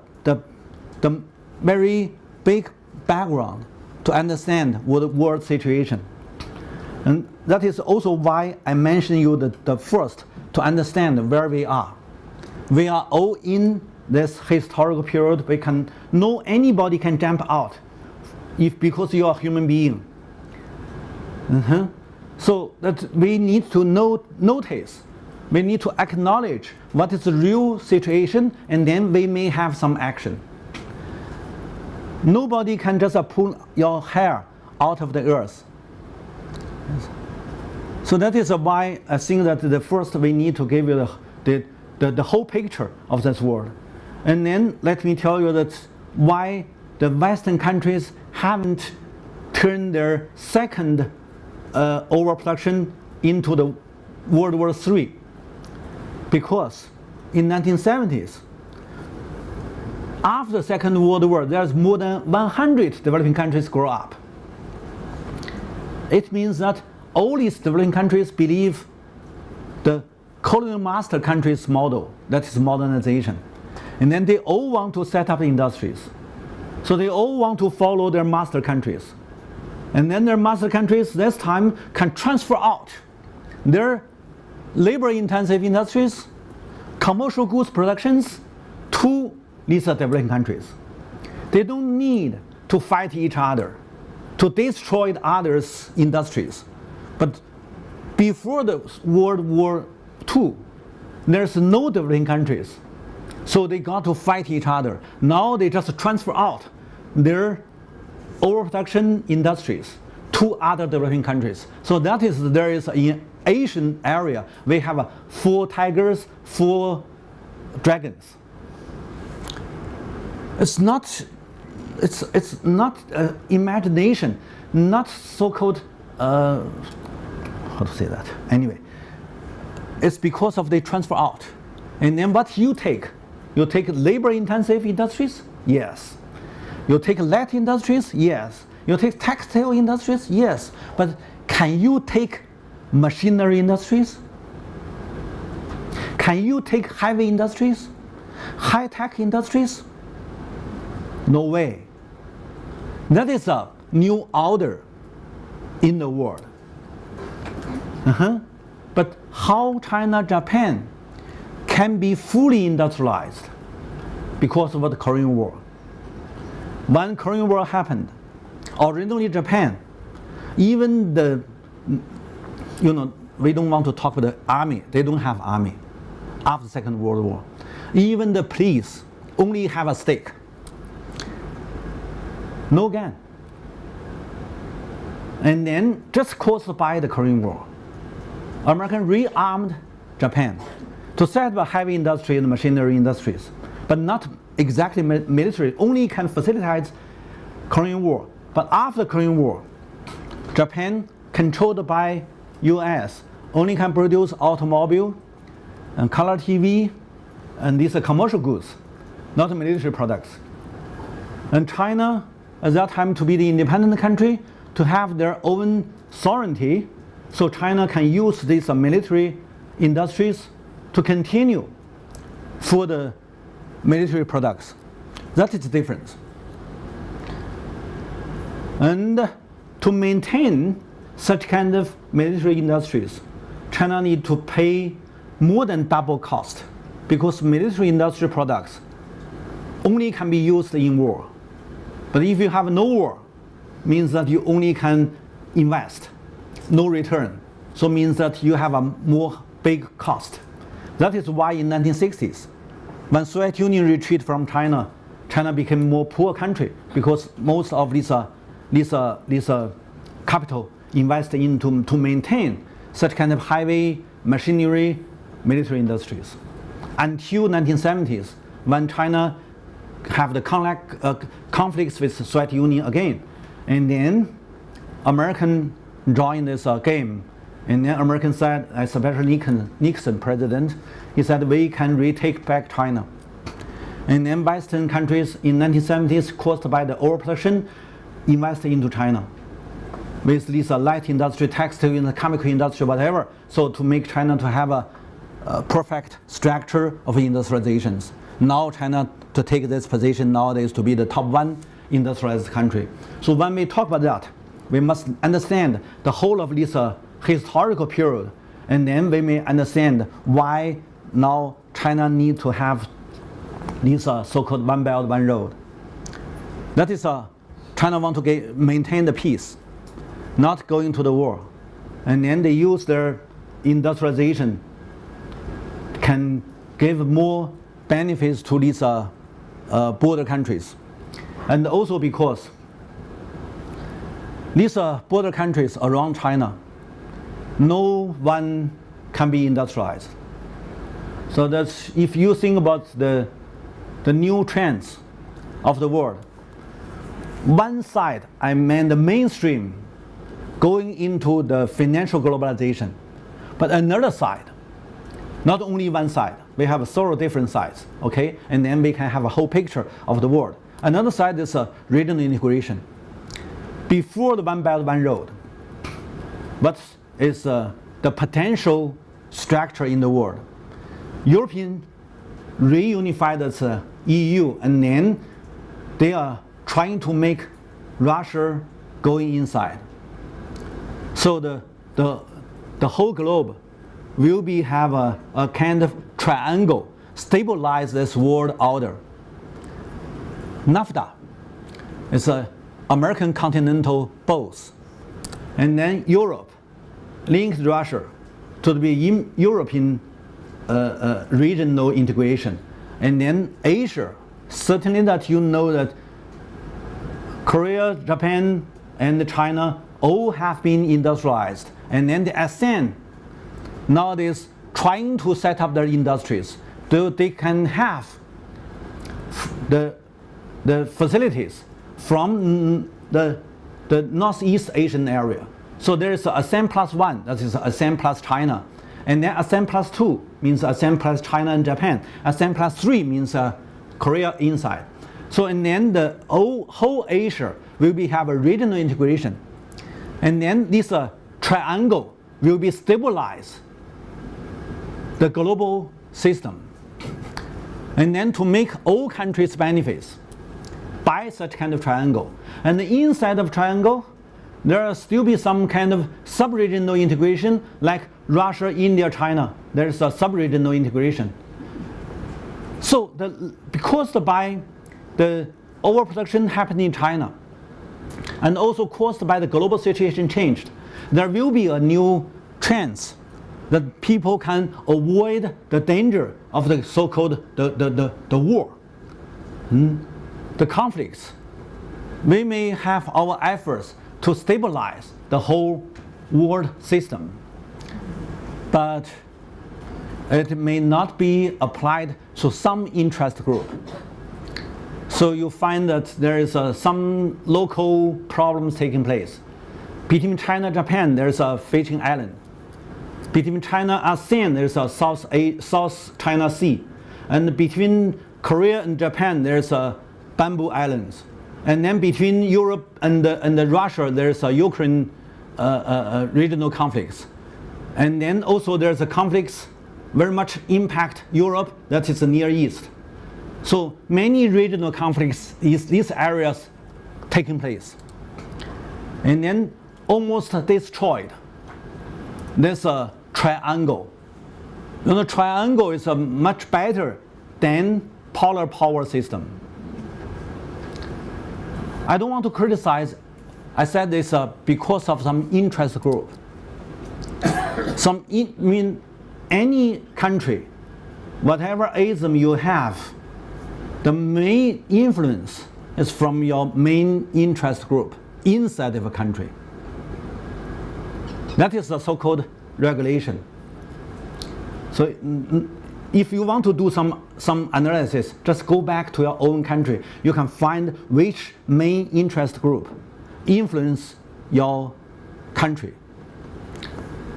very big background to understand the world situation. And that is also why I mentioned you the first, to understand where we are. We are all in this historical period. Anybody can jump out because you are a human being. So that we need to notice, we need to acknowledge what is the real situation, and then we may have some action. Nobody can just pull your hair out of the earth. So that is why I think that the first we need to give you the whole picture of this world. And then let me tell you that why the Western countries haven't turned their second overproduction into the World War III. Because in 1970s, after the Second World War, there's more than 100 developing countries grow up. It means that all these developing countries believe the colonial master countries model, that is modernization. And then they all want to set up industries. So they all want to follow their master countries. And then their master countries this time can transfer out their labor-intensive industries, commercial goods productions to these developing countries. They don't need to fight each other, to destroy others' industries. But before the World War II, there's no developing countries. So they got to fight each other. Now they just transfer out their overproduction industries to other developing countries. So that is, there is in Asian area, we have 4 tigers, 4 dragons. It's not imagination, not so-called, how to say that? Anyway, it's because of they transfer out. And then what you take labor-intensive industries? Yes. You take light industries? Yes. You take textile industries? Yes. But can you take machinery industries? Can you take heavy industries? High-tech industries? No way. That is a new order in the world. But how China, Japan can be fully industrialized because of the Korean War. When Korean War happened, originally Japan, even the, we don't want to talk about the army. They don't have army after the Second World War. Even the police only have a stick, no gun. And then, just caused by the Korean War, American rearmed Japan to set up heavy industry and machinery industries, but not exactly military, only can facilitate Korean War. But after Korean War, Japan, controlled by US, only can produce automobile and color TV, and these are commercial goods, not military products. And China, at that time, to be the independent country, to have their own sovereignty, so China can use these military industries to continue for the military products. That is the difference. And to maintain such kind of military industries, China need to pay more than double cost, because military industry products only can be used in war. But if you have no war, means that you only can invest, no return. So means that you have a more big cost. That is why in 1960s, when Soviet Union retreated from China, China became more poor country, because most of this capital invested into to maintain such kind of heavy machinery, military industries. Until 1970s, when China have the conflicts with the Soviet Union again, and then American joined this game, and then American said, especially Nixon president, he said we can retake back China. And then Western countries in 1970s, caused by the overproduction, invested into China with this light industry, textile industry, chemical industry, whatever. So to make China to have a perfect structure of industrializations. Now China to take this position nowadays to be the top one industrialized country. So when we talk about that, we must understand the whole of this historical period, and then we may understand why now China need to have this so-called One Belt, One Road. That is China want to maintain the peace, not going to the war. And then they use their industrialization can give more benefits to these border countries. And also because these border countries around China, no one can be industrialized. So that's, if you think about the new trends of the world, one side, I mean the mainstream, going into the financial globalization, but another side, not only one side, we have several different sides, okay? And then we can have a whole picture of the world. Another side is regional integration. Before the One Belt, One Road, what is the potential structure in the world? European reunified as EU, and then they are trying to make Russia going inside. So the whole globe will have a kind of triangle, stabilize this world order. NAFTA is an American continental both. And then Europe links Russia to be European regional integration. And then Asia, certainly that you know that Korea, Japan, and China all have been industrialized. And then the ASEAN nowadays trying to set up their industries, so they can have the facilities from the Northeast Asian area. So there is ASEAN plus one, that is ASEAN plus China. And then ASEAN plus two means ASEAN plus China and Japan. ASEAN plus three means Korea inside. So and then the whole Asia will have a regional integration. And then this triangle will be stabilized the global system. And then to make all countries benefits by such kind of triangle. And inside of triangle, there will still be some kind of sub-regional integration, like Russia, India, China, there is a sub-regional integration. So because by the overproduction happening in China, and also caused by the global situation changed, there will be a new chance that people can avoid the danger of the so-called the war, the conflicts. We may have our efforts to stabilize the whole world system, but it may not be applied to some interest group. So you find that there is some local problems taking place. Between China and Japan, there is a Fishing Island. Between China and ASEAN, there is a South China Sea. And between Korea and Japan, there is a Bamboo Islands. And then between Europe and Russia, there is a Ukraine regional conflicts. And then also there's a conflicts very much impact Europe, that is the Near East. So many regional conflicts in these areas taking place. And then almost destroyed. There's a triangle. You know, triangle is much better than polar power system. I don't want to criticize. I said this because of some interest group. Any country, whatever ism you have, the main influence is from your main interest group inside of a country. That is the so-called regulation. So if you want to do some analysis, just go back to your own country. You can find which main interest group influence your country.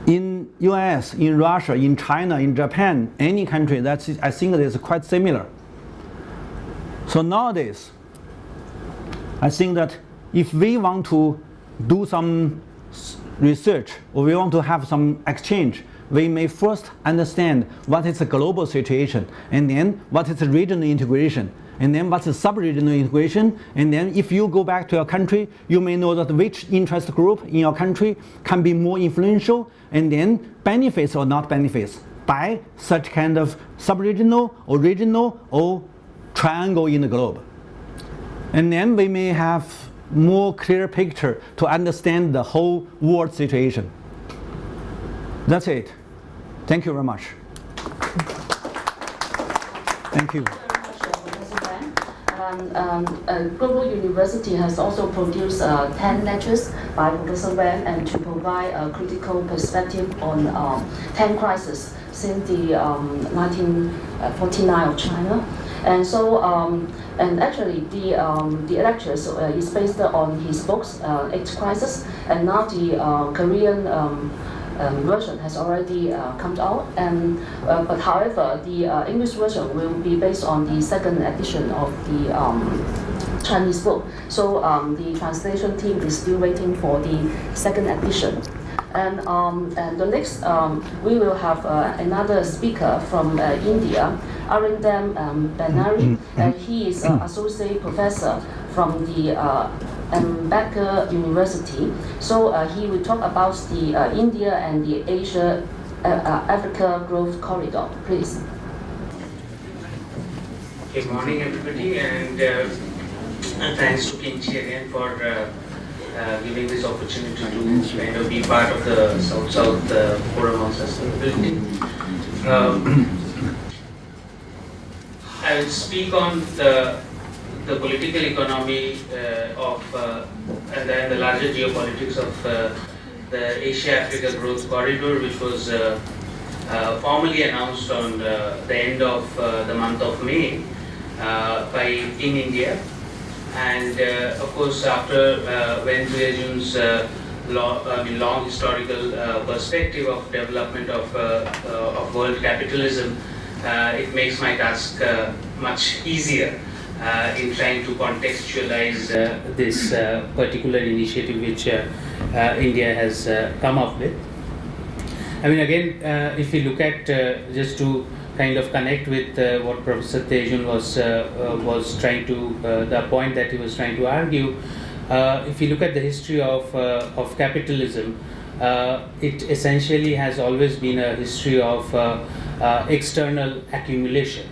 In US, in Russia, in China, in Japan, any country, I think it is quite similar. So nowadays, I think that if we want to do some research or we want to have some exchange, we may first understand what is the global situation, and then what is the regional integration, and then what's the sub-regional integration, and then if you go back to your country, you may know that which interest group in your country can be more influential, and then benefits or not benefits by such kind of sub-regional or regional or triangle in the globe. And then we may have more clear picture to understand the whole world situation. That's it. Thank you very much. Thank you. Global University has also produced 10 lectures by Professor Wen and to provide a critical perspective on 10 crises since the 1949 of China. And so, and actually the lectures is based on his books, 8 Crises, and now the Korean version has already come out. And but however, the English version will be based on the second edition of the Chinese book. So the translation team is still waiting for the second edition. And the next, we will have another speaker from India, Arindam Banerjee, and he is an associate professor from the Baker University. So he will talk about the India and the Asia-Africa growth corridor. Please. Good morning, everybody, and thanks to Kiu Chi again for giving this opportunity to kind of be part of the South-South Forum on Sustainability. I will speak on the political economy of and then the larger geopolitics of the Asia-Africa Growth Corridor, which was formally announced on the end of the month of May in India. And of course, after Wen Tiejun's long historical perspective of development of world capitalism, it makes my task much easier in trying to contextualize this particular initiative which India has come up with. I mean, again, if we look at just to kind of connect with what Professor Tiejun was trying to, the point that he was trying to argue, if you look at the history of capitalism, it essentially has always been a history of external accumulation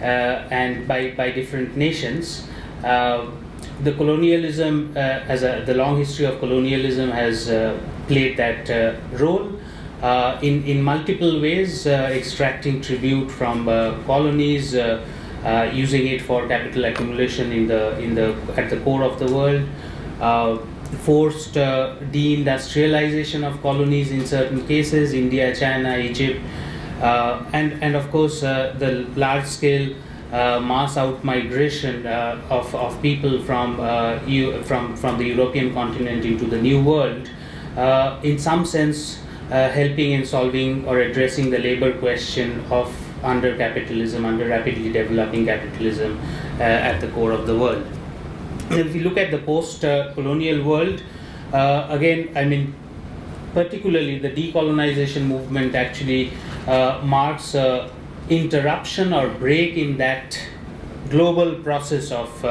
and by different nations. The colonialism, the long history of colonialism has played that role in multiple ways, extracting tribute from colonies, using it for capital accumulation at the core of the world, forced deindustrialization of colonies in certain cases, India, China, Egypt, and of course the large-scale mass out-migration of people from the European continent into the New World, in some sense helping in solving or addressing the labor question of under rapidly developing capitalism at the core of the world. If you look at the post-colonial world, again, I mean, particularly the decolonization movement actually marks a interruption or break in that global process of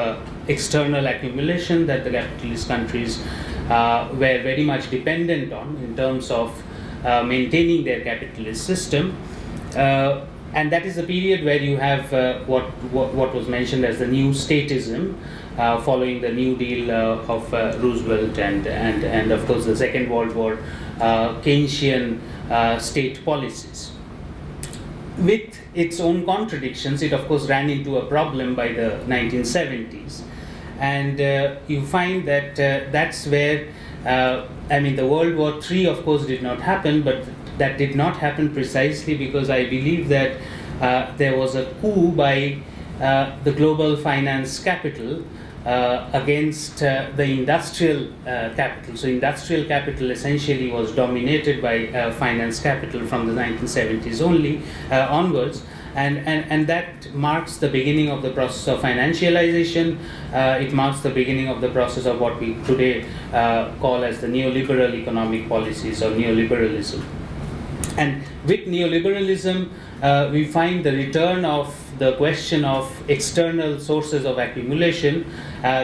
external accumulation that the capitalist countries were very much dependent on in terms of maintaining their capitalist system. And that is the period where you have what was mentioned as the new statism, following the New Deal of Roosevelt and of course the Second World War Keynesian state policies. With its own contradictions, it of course ran into a problem by the 1970s, and you find that that's where I mean the World War III of course did not happen, but that did not happen precisely because I believe that there was a coup by the global finance capital against the industrial capital. So industrial capital essentially was dominated by finance capital from the 1970s only onwards, and that marks the beginning of the process of financialization. It marks the beginning of the process of what we today call as the neoliberal economic policies or neoliberalism. And with neoliberalism, we find the return of the question of external sources of accumulation,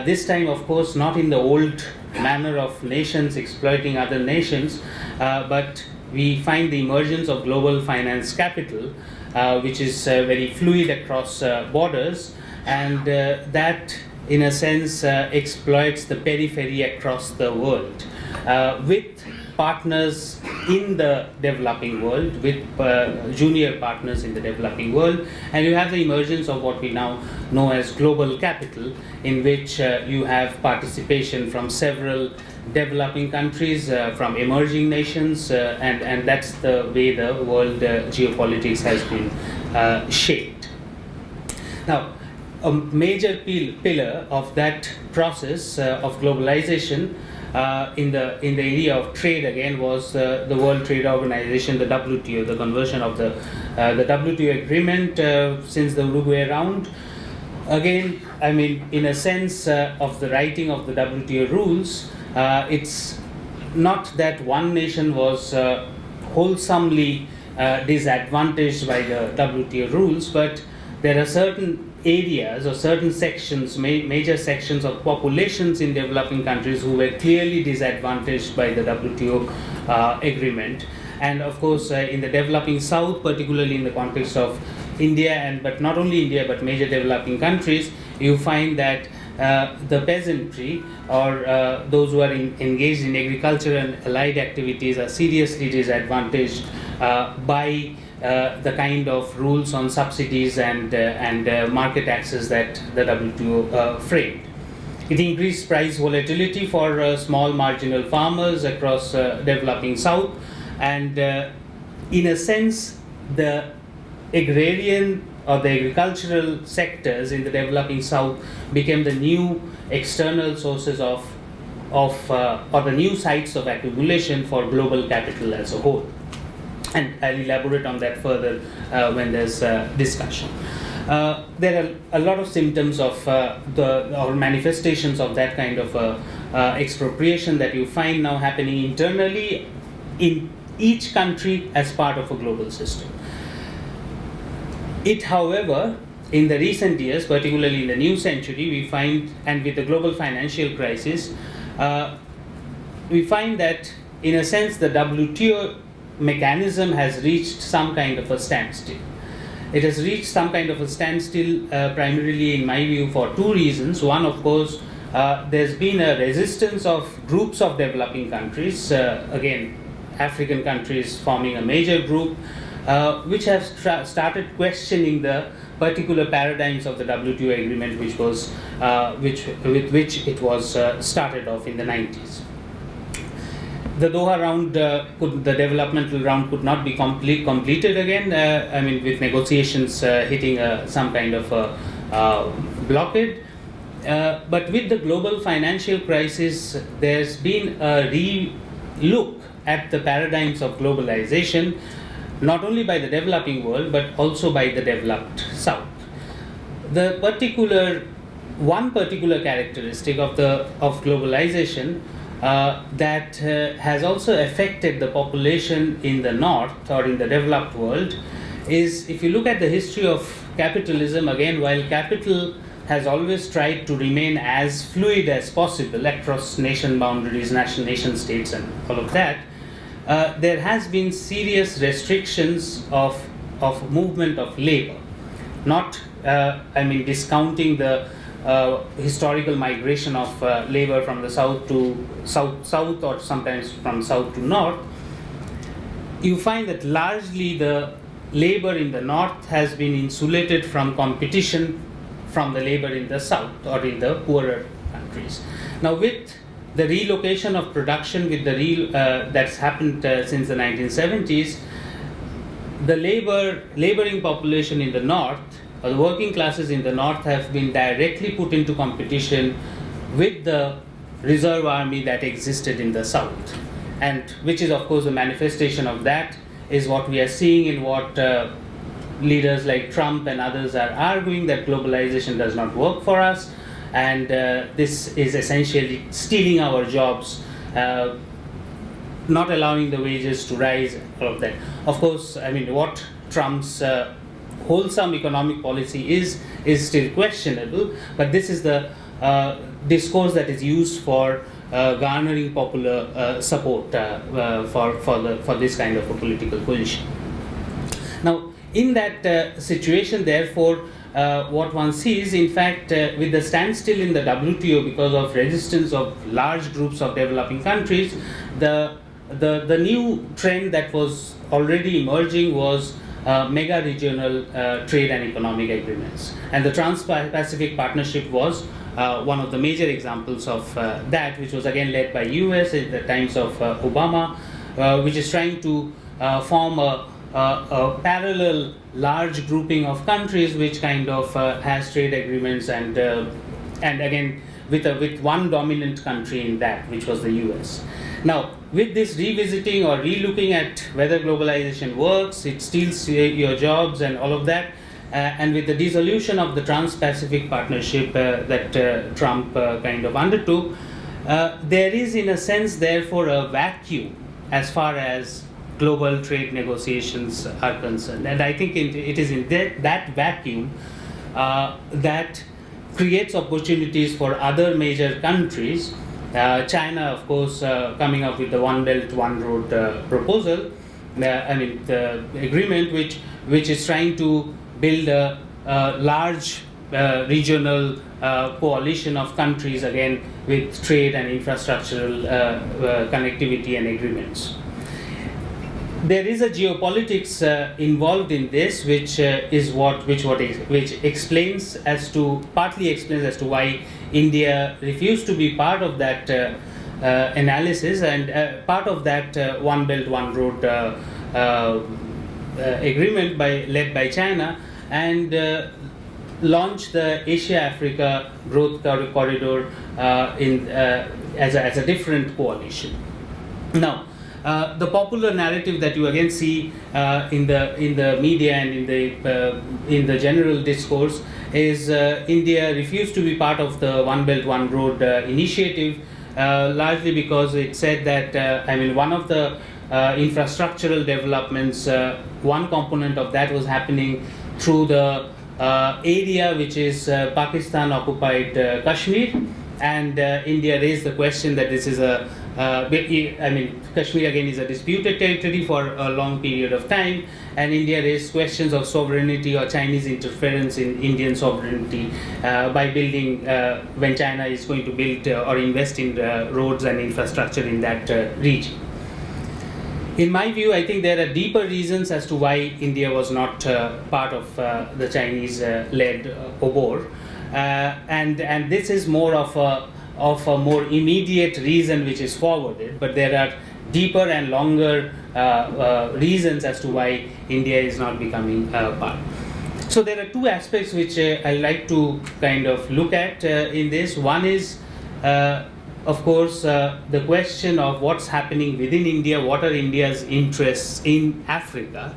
this time of course not in the old manner of nations exploiting other nations, but we find the emergence of global finance capital, which is very fluid across borders, and that in a sense exploits the periphery across the world with partners in the developing world, with junior partners in the developing world, and you have the emergence of what we now know as global capital, in which you have participation from several developing countries, from emerging nations, and that's the way the world geopolitics has been shaped. Now, a major pillar of that process of globalization in the area of trade again was the World Trade Organization, the WTO, the conversion of the WTO agreement since the Uruguay round. Again, I mean, in a sense of the writing of the WTO rules, it's not that one nation was wholesomely disadvantaged by the WTO rules, but there are certain areas or certain sections, major sections of populations in developing countries who were clearly disadvantaged by the WTO agreement. And of course, in the developing South, particularly in the context of India, but not only India, but major developing countries, you find that the peasantry or those who are engaged in agriculture and allied activities are seriously disadvantaged by the kind of rules on subsidies and market access that the WTO framed. It increased price volatility for small marginal farmers across developing South, and in a sense, the agrarian or the agricultural sectors in the developing South became the new external sources of or the new sites of accumulation for global capital as a whole. And I'll elaborate on that further when there's discussion. There are a lot of symptoms of or manifestations of that kind of expropriation that you find now happening internally in each country as part of a global system. It, however, in the recent years, particularly in the new century, we find, and with the global financial crisis, we find that in a sense, the WTO mechanism has reached some kind of a standstill. It has reached some kind of a standstill primarily, in my view, for two reasons. One, of course, there's been a resistance of groups of developing countries, again, African countries forming a major group, which have started questioning the particular paradigms of the WTO agreement, which was with which it was started off in the 90s. The Doha round, the developmental round could not be completed again, I mean, with negotiations hitting some kind of a blockade. But with the global financial crisis, there's been a re-look at the paradigms of globalization, not only by the developing world, but also by the developed South. One particular characteristic of globalization that has also affected the population in the North or in the developed world is, if you look at the history of capitalism, again, while capital has always tried to remain as fluid as possible across nation boundaries, nation states, and all of that, there has been serious restrictions of movement of labor. Not, discounting the historical migration of labor from the south to south, or sometimes from south to north. You find that largely the labor in the north has been insulated from competition from the labor in the south or in the poorer countries. Now, with the relocation of production, with the that's happened since the 1970s, the laboring population in the north, or the working classes in the north, have been directly put into competition with the reserve army that existed in the south, and which is, of course, a manifestation of that is what we are seeing in what leaders like Trump and others are arguing, that globalization does not work for us, and this is essentially stealing our jobs, not allowing the wages to rise, all of that. Of course, what Trump's wholesome economic policy is still questionable, but this is the discourse that is used for garnering popular support for this kind of a political position. Now, in that situation, therefore, what one sees, in fact, with the standstill in the WTO because of resistance of large groups of developing countries, the new trend that was already emerging was mega regional trade and economic agreements, and the Trans-Pacific Partnership was one of the major examples of that, which was again led by US at the times of Obama, which is trying to form a parallel large grouping of countries which kind of has trade agreements, and again with one dominant country in that, which was the US. Now, with this revisiting or relooking at whether globalization works, it steals your jobs and all of that, and with the dissolution of the Trans-Pacific Partnership that Trump kind of undertook, there is, in a sense, therefore, a vacuum as far as global trade negotiations are concerned. And I think it is in that vacuum that creates opportunities for other major countries. China, of course, coming up with the One Belt, One Road proposal, the agreement which is trying to build a large regional coalition of countries, again with trade and infrastructural connectivity and agreements. There is a geopolitics involved in this, which explains partly explains as to why India refused to be part of that analysis, and part of that One Belt, One Road agreement led by China, and launched the Asia-Africa Growth Corridor as a different coalition. Now, the popular narrative that you again see in the media and in the general discourse is India refused to be part of the One Belt, One Road initiative, largely because it said that one of the infrastructural developments, one component of that was happening through the area which is Pakistan occupied Kashmir, and India raised the question that this is Kashmir again is a disputed territory for a long period of time, and India raised questions of sovereignty or Chinese interference in Indian sovereignty by building, when China is going to build or invest in roads and infrastructure in that region. In my view, I think there are deeper reasons as to why India was not part of the Chinese-led OBOR, and this is more of a more immediate reason which is forwarded, but there are deeper and longer reasons as to why India is not becoming part. So there are two aspects which I like to kind of look at in this. One is, of course, the question of what's happening within India, what are India's interests in Africa,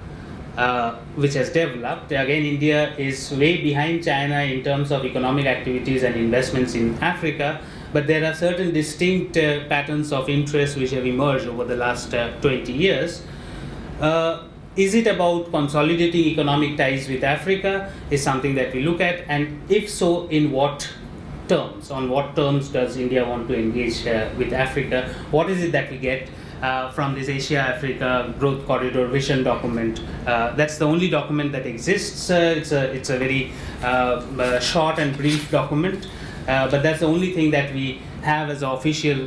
which has developed. Again, India is way behind China in terms of economic activities and investments in Africa, but there are certain distinct patterns of interest which have emerged over the last 20 years. Is it about consolidating economic ties with Africa is something that we look at, and if so, in what terms? On what terms does India want to engage with Africa? What is it that we get from this Asia-Africa Growth Corridor Vision document? That's the only document that exists. It's a very short and brief document, but that's the only thing that we have as an official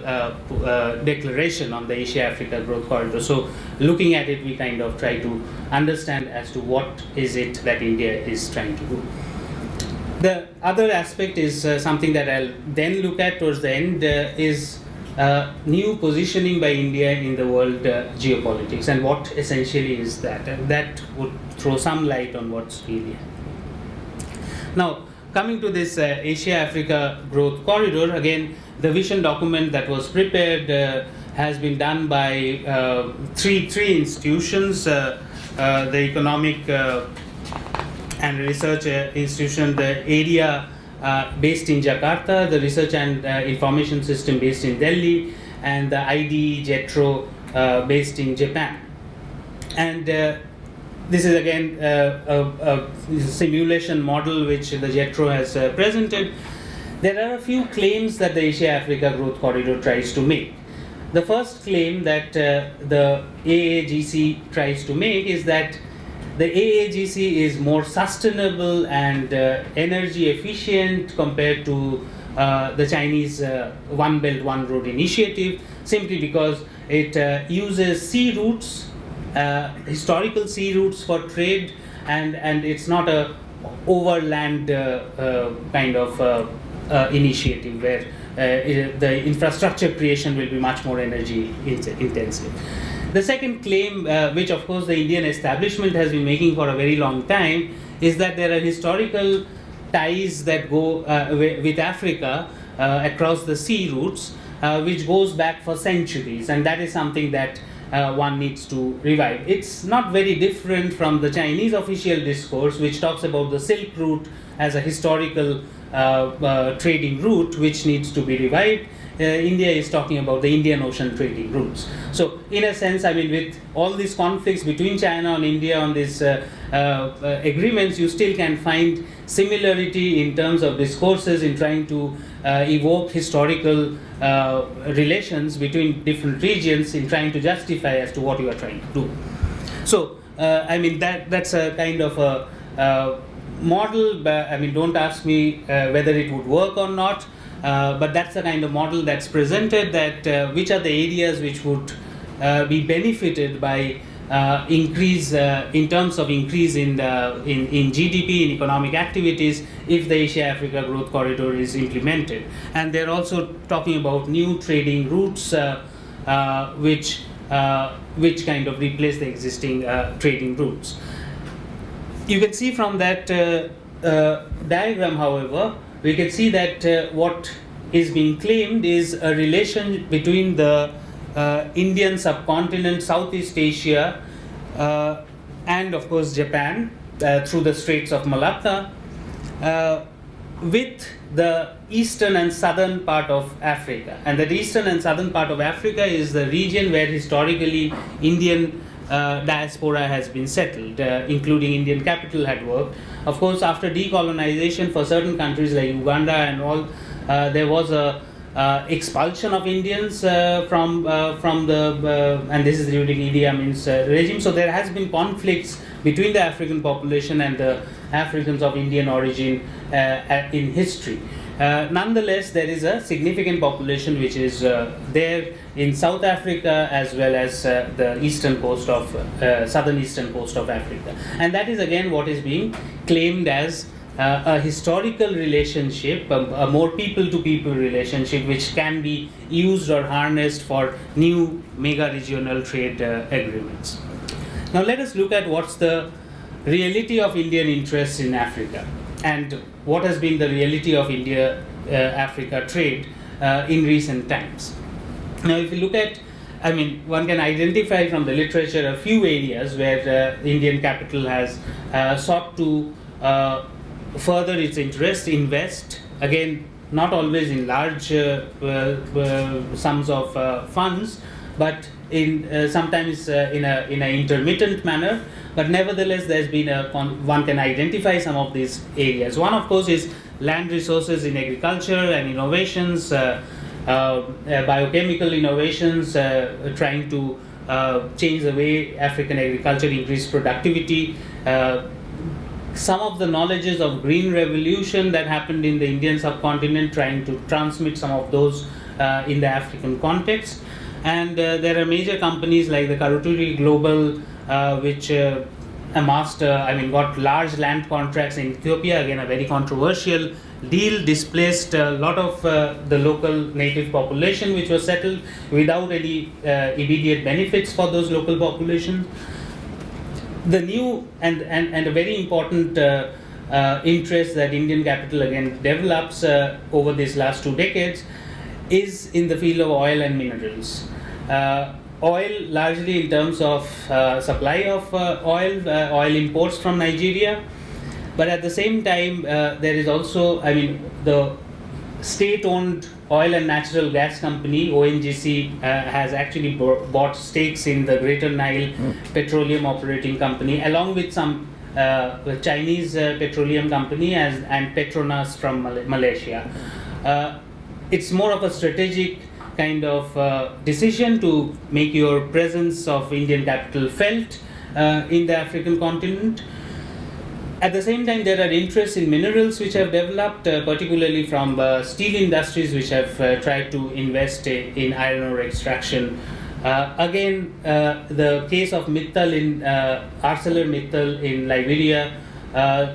declaration on the Asia-Africa Growth Corridor. So looking at it, we kind of try to understand as to what is it that India is trying to do. The other aspect is something that I'll then look at towards the end, is new positioning by India in the world geopolitics, and what essentially is that, and that would throw some light on what's really happening. Now, coming to this Asia-Africa Growth Corridor, again, the vision document that was prepared has been done by three institutions, the Economic and Research Institution, the area based in Jakarta, the Research and Information System based in Delhi, and the IDE JETRO based in Japan. And this is again a simulation model which the JETRO has presented. There are a few claims that the Asia-Africa Growth Corridor tries to make. The first claim that the AAGC tries to make is that the AAGC is more sustainable and energy efficient compared to the Chinese One Belt, One Road initiative, simply because it uses sea routes, historical sea routes for trade, and it's not a overland kind of initiative where the infrastructure creation will be much more energy intensive. The second claim, which of course the Indian establishment has been making for a very long time, is that there are historical ties that go with Africa across the sea routes, which goes back for centuries, and that is something that one needs to revive. It's not very different from the Chinese official discourse, which talks about the Silk Route as a historical trading route which needs to be revived. India is talking about the Indian Ocean trading routes. So in a sense, I mean, with all these conflicts between China and India on these agreements, you still can find similarity in terms of discourses in trying to evoke historical relations between different regions in trying to justify as to what you are trying to do. So I mean, that's a kind of a model, but I mean, don't ask me whether it would work or not. But that's the kind of model that's presented, that which are the areas which would be benefited by increase in terms of increase in GDP, in economic activities, if the Asia-Africa Growth Corridor is implemented. And they're also talking about new trading routes which kind of replace the existing trading routes. You can see from that diagram, however, we can see that what is being claimed is a relation between the Indian subcontinent, Southeast Asia, and of course Japan through the Straits of Malacca, with the eastern and southern part of Africa. And the eastern and southern part of Africa is the region where historically Indian diaspora has been settled, including Indian capital had worked. Of course, after decolonization for certain countries like Uganda and all, there was a expulsion of Indians from the and this is during Idi Amin's regime. So there has been conflicts between the African population and the Africans of Indian origin in history. Nonetheless, there is a significant population which is there in South Africa as well as the eastern coast of southern eastern coast of Africa, and that is again what is being claimed as a historical relationship, a more people-to-people relationship, which can be used or harnessed for new mega-regional trade agreements. Now let us look at what's the reality of Indian interests in Africa and what has been the reality of India-Africa trade in recent times. Now if you look at, one can identify from the literature a few areas where Indian capital has sought to further its interest, invest, again not always in large sums of funds, but in sometimes in an intermittent manner, but nevertheless there's been one can identify some of these areas. One of course is land resources in agriculture and innovations, biochemical innovations, trying to change the way African agriculture increase productivity, some of the knowledges of green revolution that happened in the Indian subcontinent, trying to transmit some of those in the African context. And there are major companies like the Karuturi Global, which amassed, got large land contracts in Ethiopia, again a very controversial deal, displaced a lot of the local native population which was settled without any immediate benefits for those local populations. The new and a very important interest that Indian capital again develops over these last 2 decades is in the field of oil and minerals. Oil largely in terms of supply of oil imports from Nigeria, but at the same time there is also, the state-owned oil and natural gas company ONGC has actually bought stakes in the Greater Nile Petroleum Operating Company, along with some Chinese petroleum company and Petronas from Malaysia. It's more of a strategic kind of decision to make your presence of Indian capital felt in the African continent. At the same time, there are interests in minerals which have developed, particularly from steel industries which have tried to invest in iron ore extraction. Again, the case of Mittal in ArcelorMittal in Liberia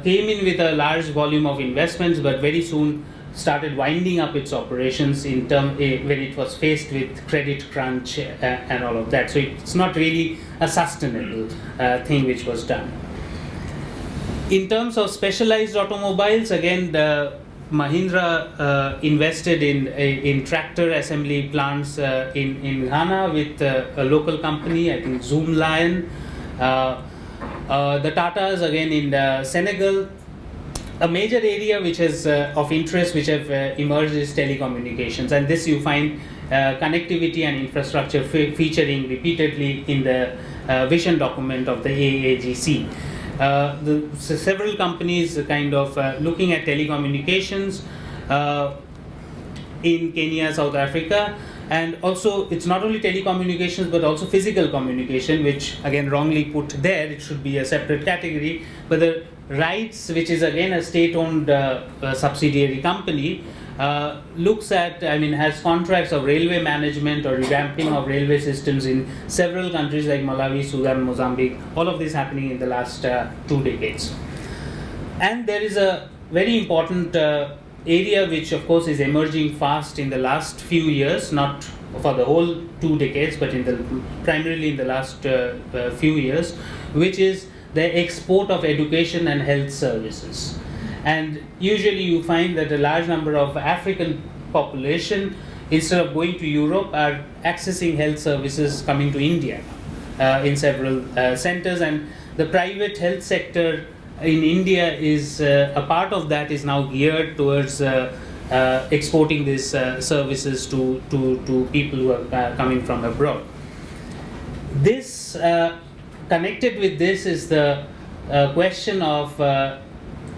came in with a large volume of investments, but very soon started winding up its operations when it was faced with credit crunch and all of that. So it's not really a sustainable thing which was done. In terms of specialized automobiles, again, the Mahindra invested in tractor assembly plants in Ghana with a local company, I think Zoom Lion. The Tatas again in Senegal. A major area which is of interest which have emerged is telecommunications, and this you find connectivity and infrastructure featuring repeatedly in the vision document of the AAGC. Several companies kind of looking at telecommunications in Kenya, South Africa, and also it's not only telecommunications but also physical communication, which again wrongly put there, it should be a separate category, but the RITES, which is again a state-owned subsidiary company, looks at, has contracts of railway management or revamping of railway systems in several countries like Malawi, Sudan, Mozambique, all of this happening in the last 2 decades. And there is a very important area which of course is emerging fast in the last few years, not for the whole 2 decades, but primarily in the last few years, which is the export of education and health services. And usually you find that a large number of African population, instead of going to Europe, are accessing health services coming to India in several centers, and the private health sector in India is a part of that is now geared towards exporting these services to people who are coming from abroad. This connected with this is the question of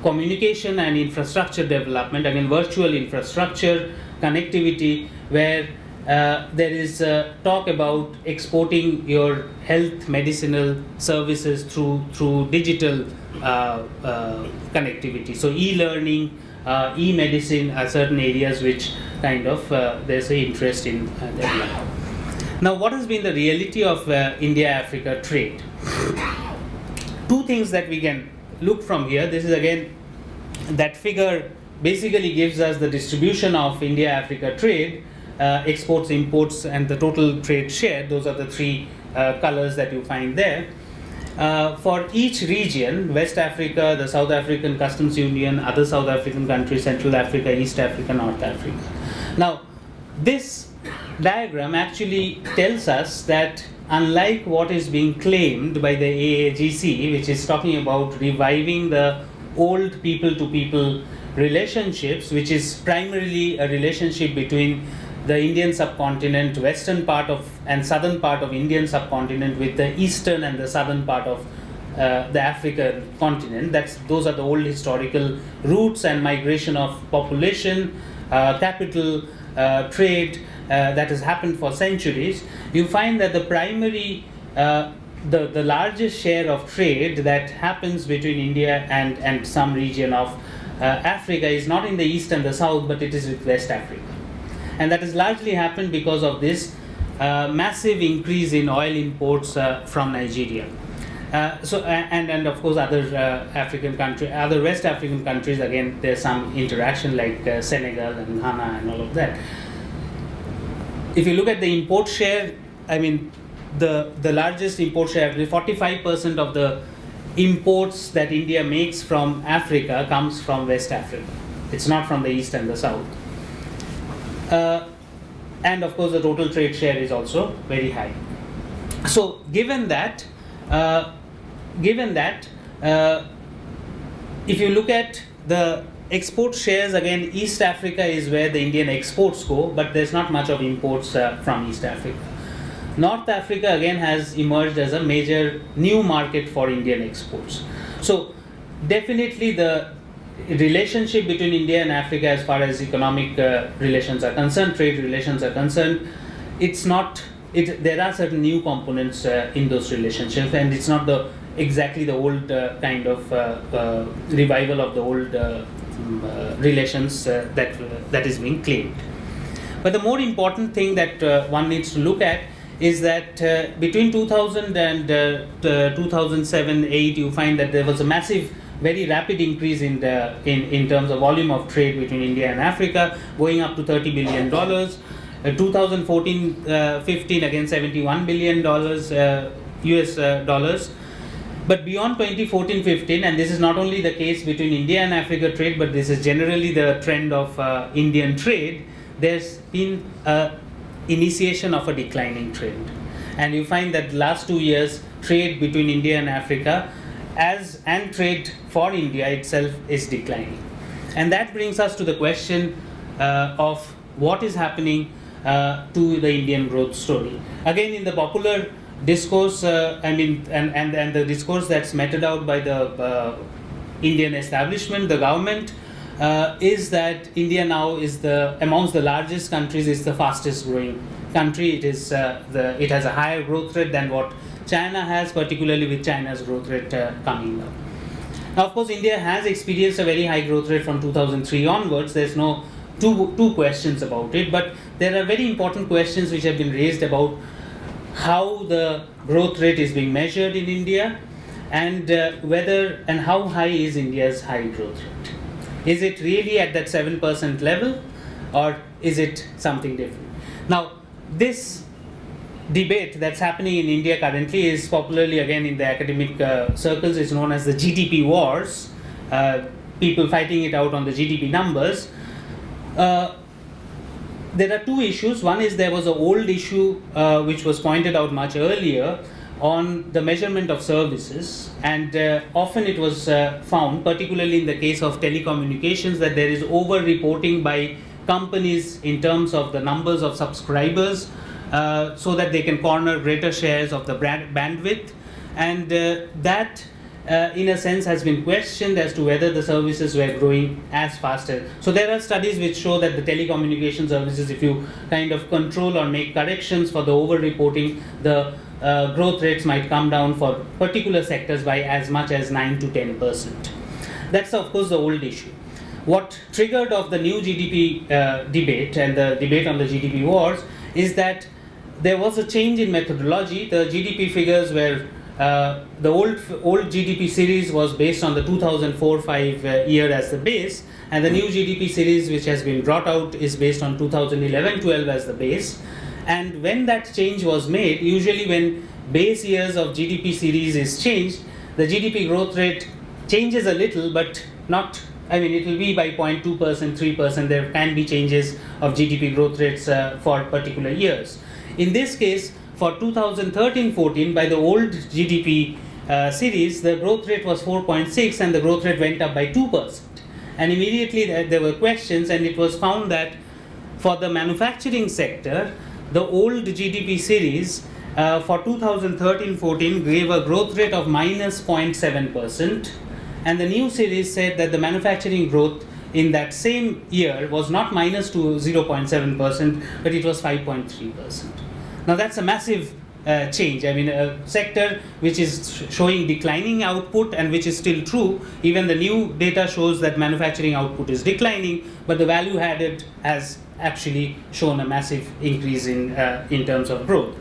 communication and infrastructure development. Virtual infrastructure connectivity, where there is talk about exporting your health medicinal services through digital connectivity. So e-learning, e-medicine are certain areas which kind of there's an interest in development. Now, what has been the reality of India-Africa trade? Two things that we can look from here. This is again, that figure basically gives us the distribution of India-Africa trade, exports, imports, and the total trade share. Those are the three colors that you find there. For each region, West Africa, the South African Customs Union, other South African countries, Central Africa, East Africa, North Africa. Now, this diagram actually tells us that unlike what is being claimed by the AAGC, which is talking about reviving the old people-to-people relationships, which is primarily a relationship between the Indian subcontinent, western part of and southern part of Indian subcontinent with the eastern and the southern part of the African continent. Those are the old historical roots and migration of population, capital, trade that has happened for centuries. You find that the primary, the largest share of trade that happens between India and some region of Africa is not in the east and the south, but it is with West Africa. And that has largely happened because of this massive increase in oil imports from Nigeria. And of course other African countries, other West African countries, again there's some interaction like Senegal and Ghana and all of that. If you look at the import share, I mean the largest import share, 45% of the imports that India makes from Africa comes from West Africa. It's not from the east and the south. And of course the total trade share is also very high. So given that, if you look at the export shares, again East Africa is where the Indian exports go, but there's not much of imports from East Africa. North Africa again has emerged as a major new market for Indian exports. So definitely the relationship between India and Africa as far as economic relations are concerned, trade relations are concerned, there are certain new components in those relationships, and it's not exactly the old kind of revival of the old relations that is being claimed. But the more important thing that one needs to look at is that between 2000 and 2007-8, you find that there was a massive, very rapid increase in terms of volume of trade between India and Africa, going up to $30 billion. 2014-15, again $71 billion US dollars. But beyond 2014-15, and this is not only the case between India and Africa trade, but this is generally the trend of Indian trade, there's been initiation of a declining trend. And you find that last 2 years, trade between India and Africa and trade for India itself is declining. And that brings us to the question of what is happening to the Indian growth story. Again, in the popular discourse, and the discourse that's meted out by the Indian establishment, the government, is that India now is amongst the largest countries, is the fastest growing country. It has a higher growth rate than what China has, particularly with China's growth rate coming down. Now, of course, India has experienced a very high growth rate from 2003 onwards. There's no two questions about it, but there are very important questions which have been raised about how the growth rate is being measured in India, and whether and how high is India's high growth rate. Is it really at that 7% level, or is it something different? Now, this debate that's happening in India currently is popularly, again in the academic circles, is known as the GDP wars, people fighting it out on the GDP numbers. There are two issues. One is there was an old issue which was pointed out much earlier on the measurement of services, and often it was found, particularly in the case of telecommunications, that there is over-reporting by companies in terms of the numbers of subscribers, so that they can corner greater shares of the bandwidth, and that in a sense has been questioned as to whether the services were growing as faster. So there are studies which show that the telecommunication services, if you kind of control or make corrections for the over-reporting, the growth rates might come down for particular sectors by as much as 9 to 10%. That's of course the old issue. What triggered off the new GDP debate and the debate on the GDP wars is that there was a change in methodology. The GDP figures were the old GDP series was based on the 2004-5 year as the base, and the new GDP series which has been brought out is based on 2011-12 as the base. And when that change was made, usually when base years of GDP series is changed, the GDP growth rate changes a little, but not, I mean, it will be by 0.2%, 3%. There can be changes of GDP growth rates for particular years. In this case, for 2013-14, by the old GDP series, the growth rate was 4.6 and the growth rate went up by 2%. And immediately there were questions, and it was found that for the manufacturing sector, the old GDP series for 2013-14 gave a growth rate of minus 0.7%, and the new series said that the manufacturing growth in that same year was not minus to 0.7%, but it was 5.3%. Now that's a massive change. I mean, a sector which is showing declining output, and which is still true. Even the new data shows that manufacturing output is declining, but the value added has actually shown a massive increase in terms of growth.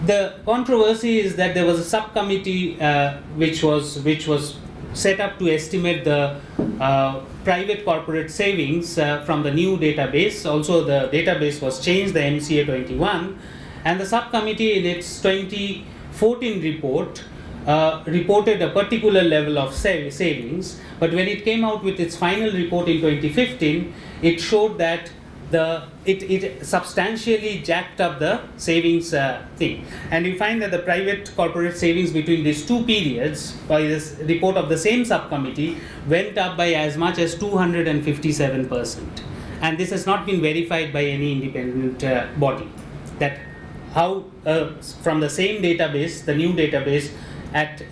The controversy is that there was a subcommittee which was set up to estimate the private corporate savings from the new database. Also, the database was changed, the MCA 21, and the subcommittee in its 2014 report reported a particular level of savings, but when it came out with its final report in 2015, it showed that it substantially jacked up the savings thing. And you find that the private corporate savings between these two periods, by this report of the same subcommittee, went up by as much as 257%. And this has not been verified by any independent body. That how from the same database, the new database,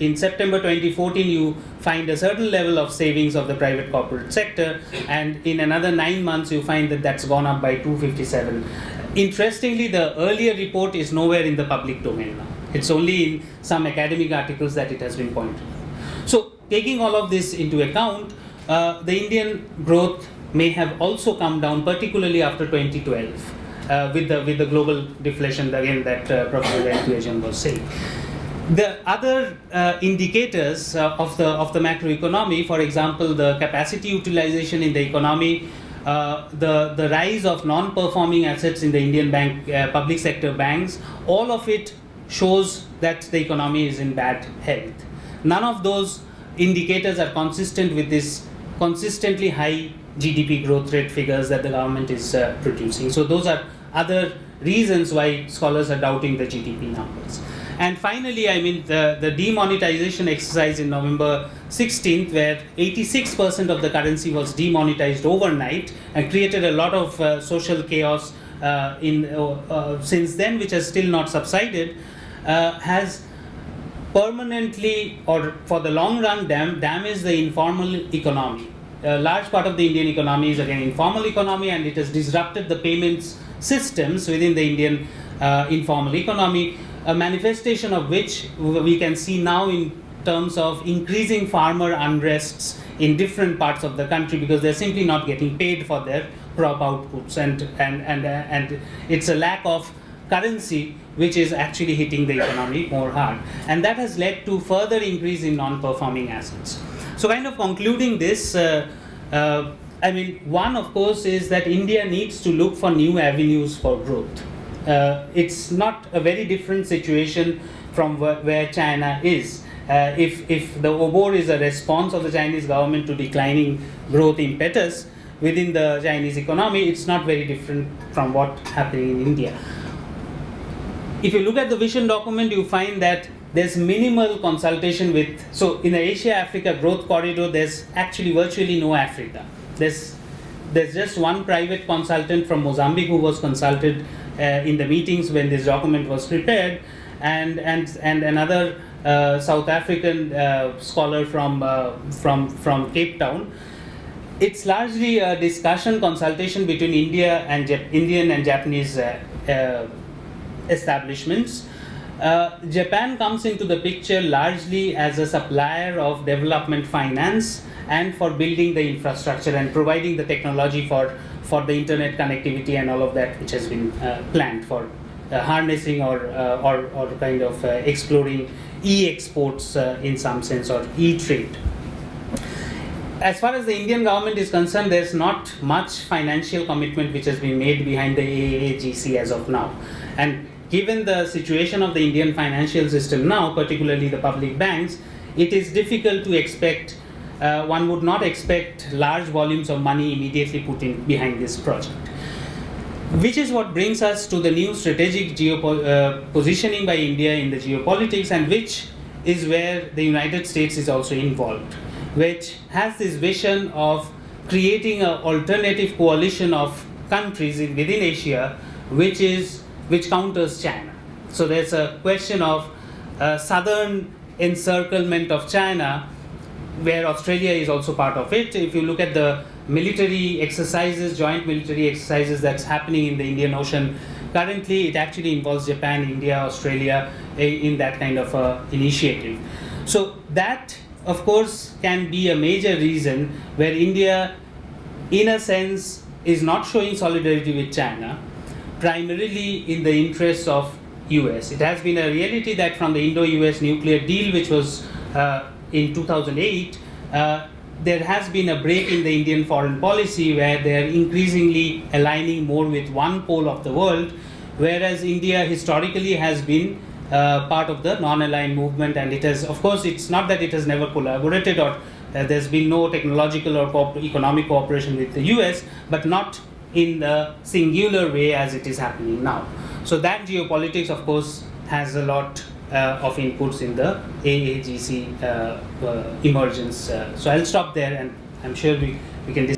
in September 2014 you find a certain level of savings of the private corporate sector, and in another 9 months you find that that's gone up by 257. Interestingly, the earlier report is nowhere in the public domain now. It's only in some academic articles that it has been pointed out. So taking all of this into account, the Indian growth may have also come down, particularly after 2012 with the global deflation again that Professor Wen Tiejun was saying. The other indicators of the macroeconomy, for example, the capacity utilization in the economy, the rise of non-performing assets in the Indian public sector banks, all of it shows that the economy is in bad health. None of those indicators are consistent with this consistently high GDP growth rate figures that the government is producing. So those are other reasons why scholars are doubting the GDP numbers. And finally, I mean, the demonetization exercise in November 16th, where 86% of the currency was demonetized overnight and created a lot of social chaos since then, which has still not subsided, has permanently or for the long run damaged the informal economy. A large part of the Indian economy is again informal economy, and it has disrupted the payments systems within the Indian informal economy, a manifestation of which we can see now in terms of increasing farmer unrests in different parts of the country, because they're simply not getting paid for their crop outputs, and it's a lack of currency which is actually hitting the economy more hard, and that has led to further increase in non-performing assets. So kind of concluding this, I mean, one of course is that India needs to look for new avenues for growth. It's not a very different situation from where China is. If the OBOR is a response of the Chinese government to declining growth impetus within the Chinese economy, it's not very different from what's happening in India. If you look at the vision document, you find that there's minimal consultation with, so in the Asia-Africa growth corridor, there's actually virtually no Africa. There's just one private consultant from Mozambique who was consulted in the meetings when this document was prepared, and another South African scholar from Cape Town. It's largely a discussion consultation between Indian and Japanese establishments. Japan comes into the picture largely as a supplier of development finance and for building the infrastructure and providing the technology for the internet connectivity and all of that, which has been planned for harnessing or kind of exploring e-exports in some sense, or e-trade. As far as the Indian government is concerned, there's not much financial commitment which has been made behind the AAGC as of now. And given the situation of the Indian financial system now, particularly the public banks, it is difficult to expect, one would not expect large volumes of money immediately put in behind this project. Which is what brings us to the new strategic positioning by India in the geopolitics, and which is where the United States is also involved, which has this vision of creating an alternative coalition of countries within Asia, which counters China. So there's a question of southern encirclement of China, where Australia is also part of it. If you look at the military exercises, joint military exercises that's happening in the Indian Ocean, currently it actually involves Japan, India, Australia in that kind of initiative. So that, of course, can be a major reason where India, in a sense, is not showing solidarity with China, primarily in the interests of US. It has been a reality that from the Indo-US nuclear deal, which was in 2008, there has been a break in the Indian foreign policy where they are increasingly aligning more with one pole of the world, whereas India historically has been part of the non-aligned movement, and it has, of course, it's not that it has never collaborated or there's been no technological or economic cooperation with the US, but not in the singular way as it is happening now. So that geopolitics, of course, has a lot of inputs in the AAGC emergence. So I'll stop there, and I'm sure we can discuss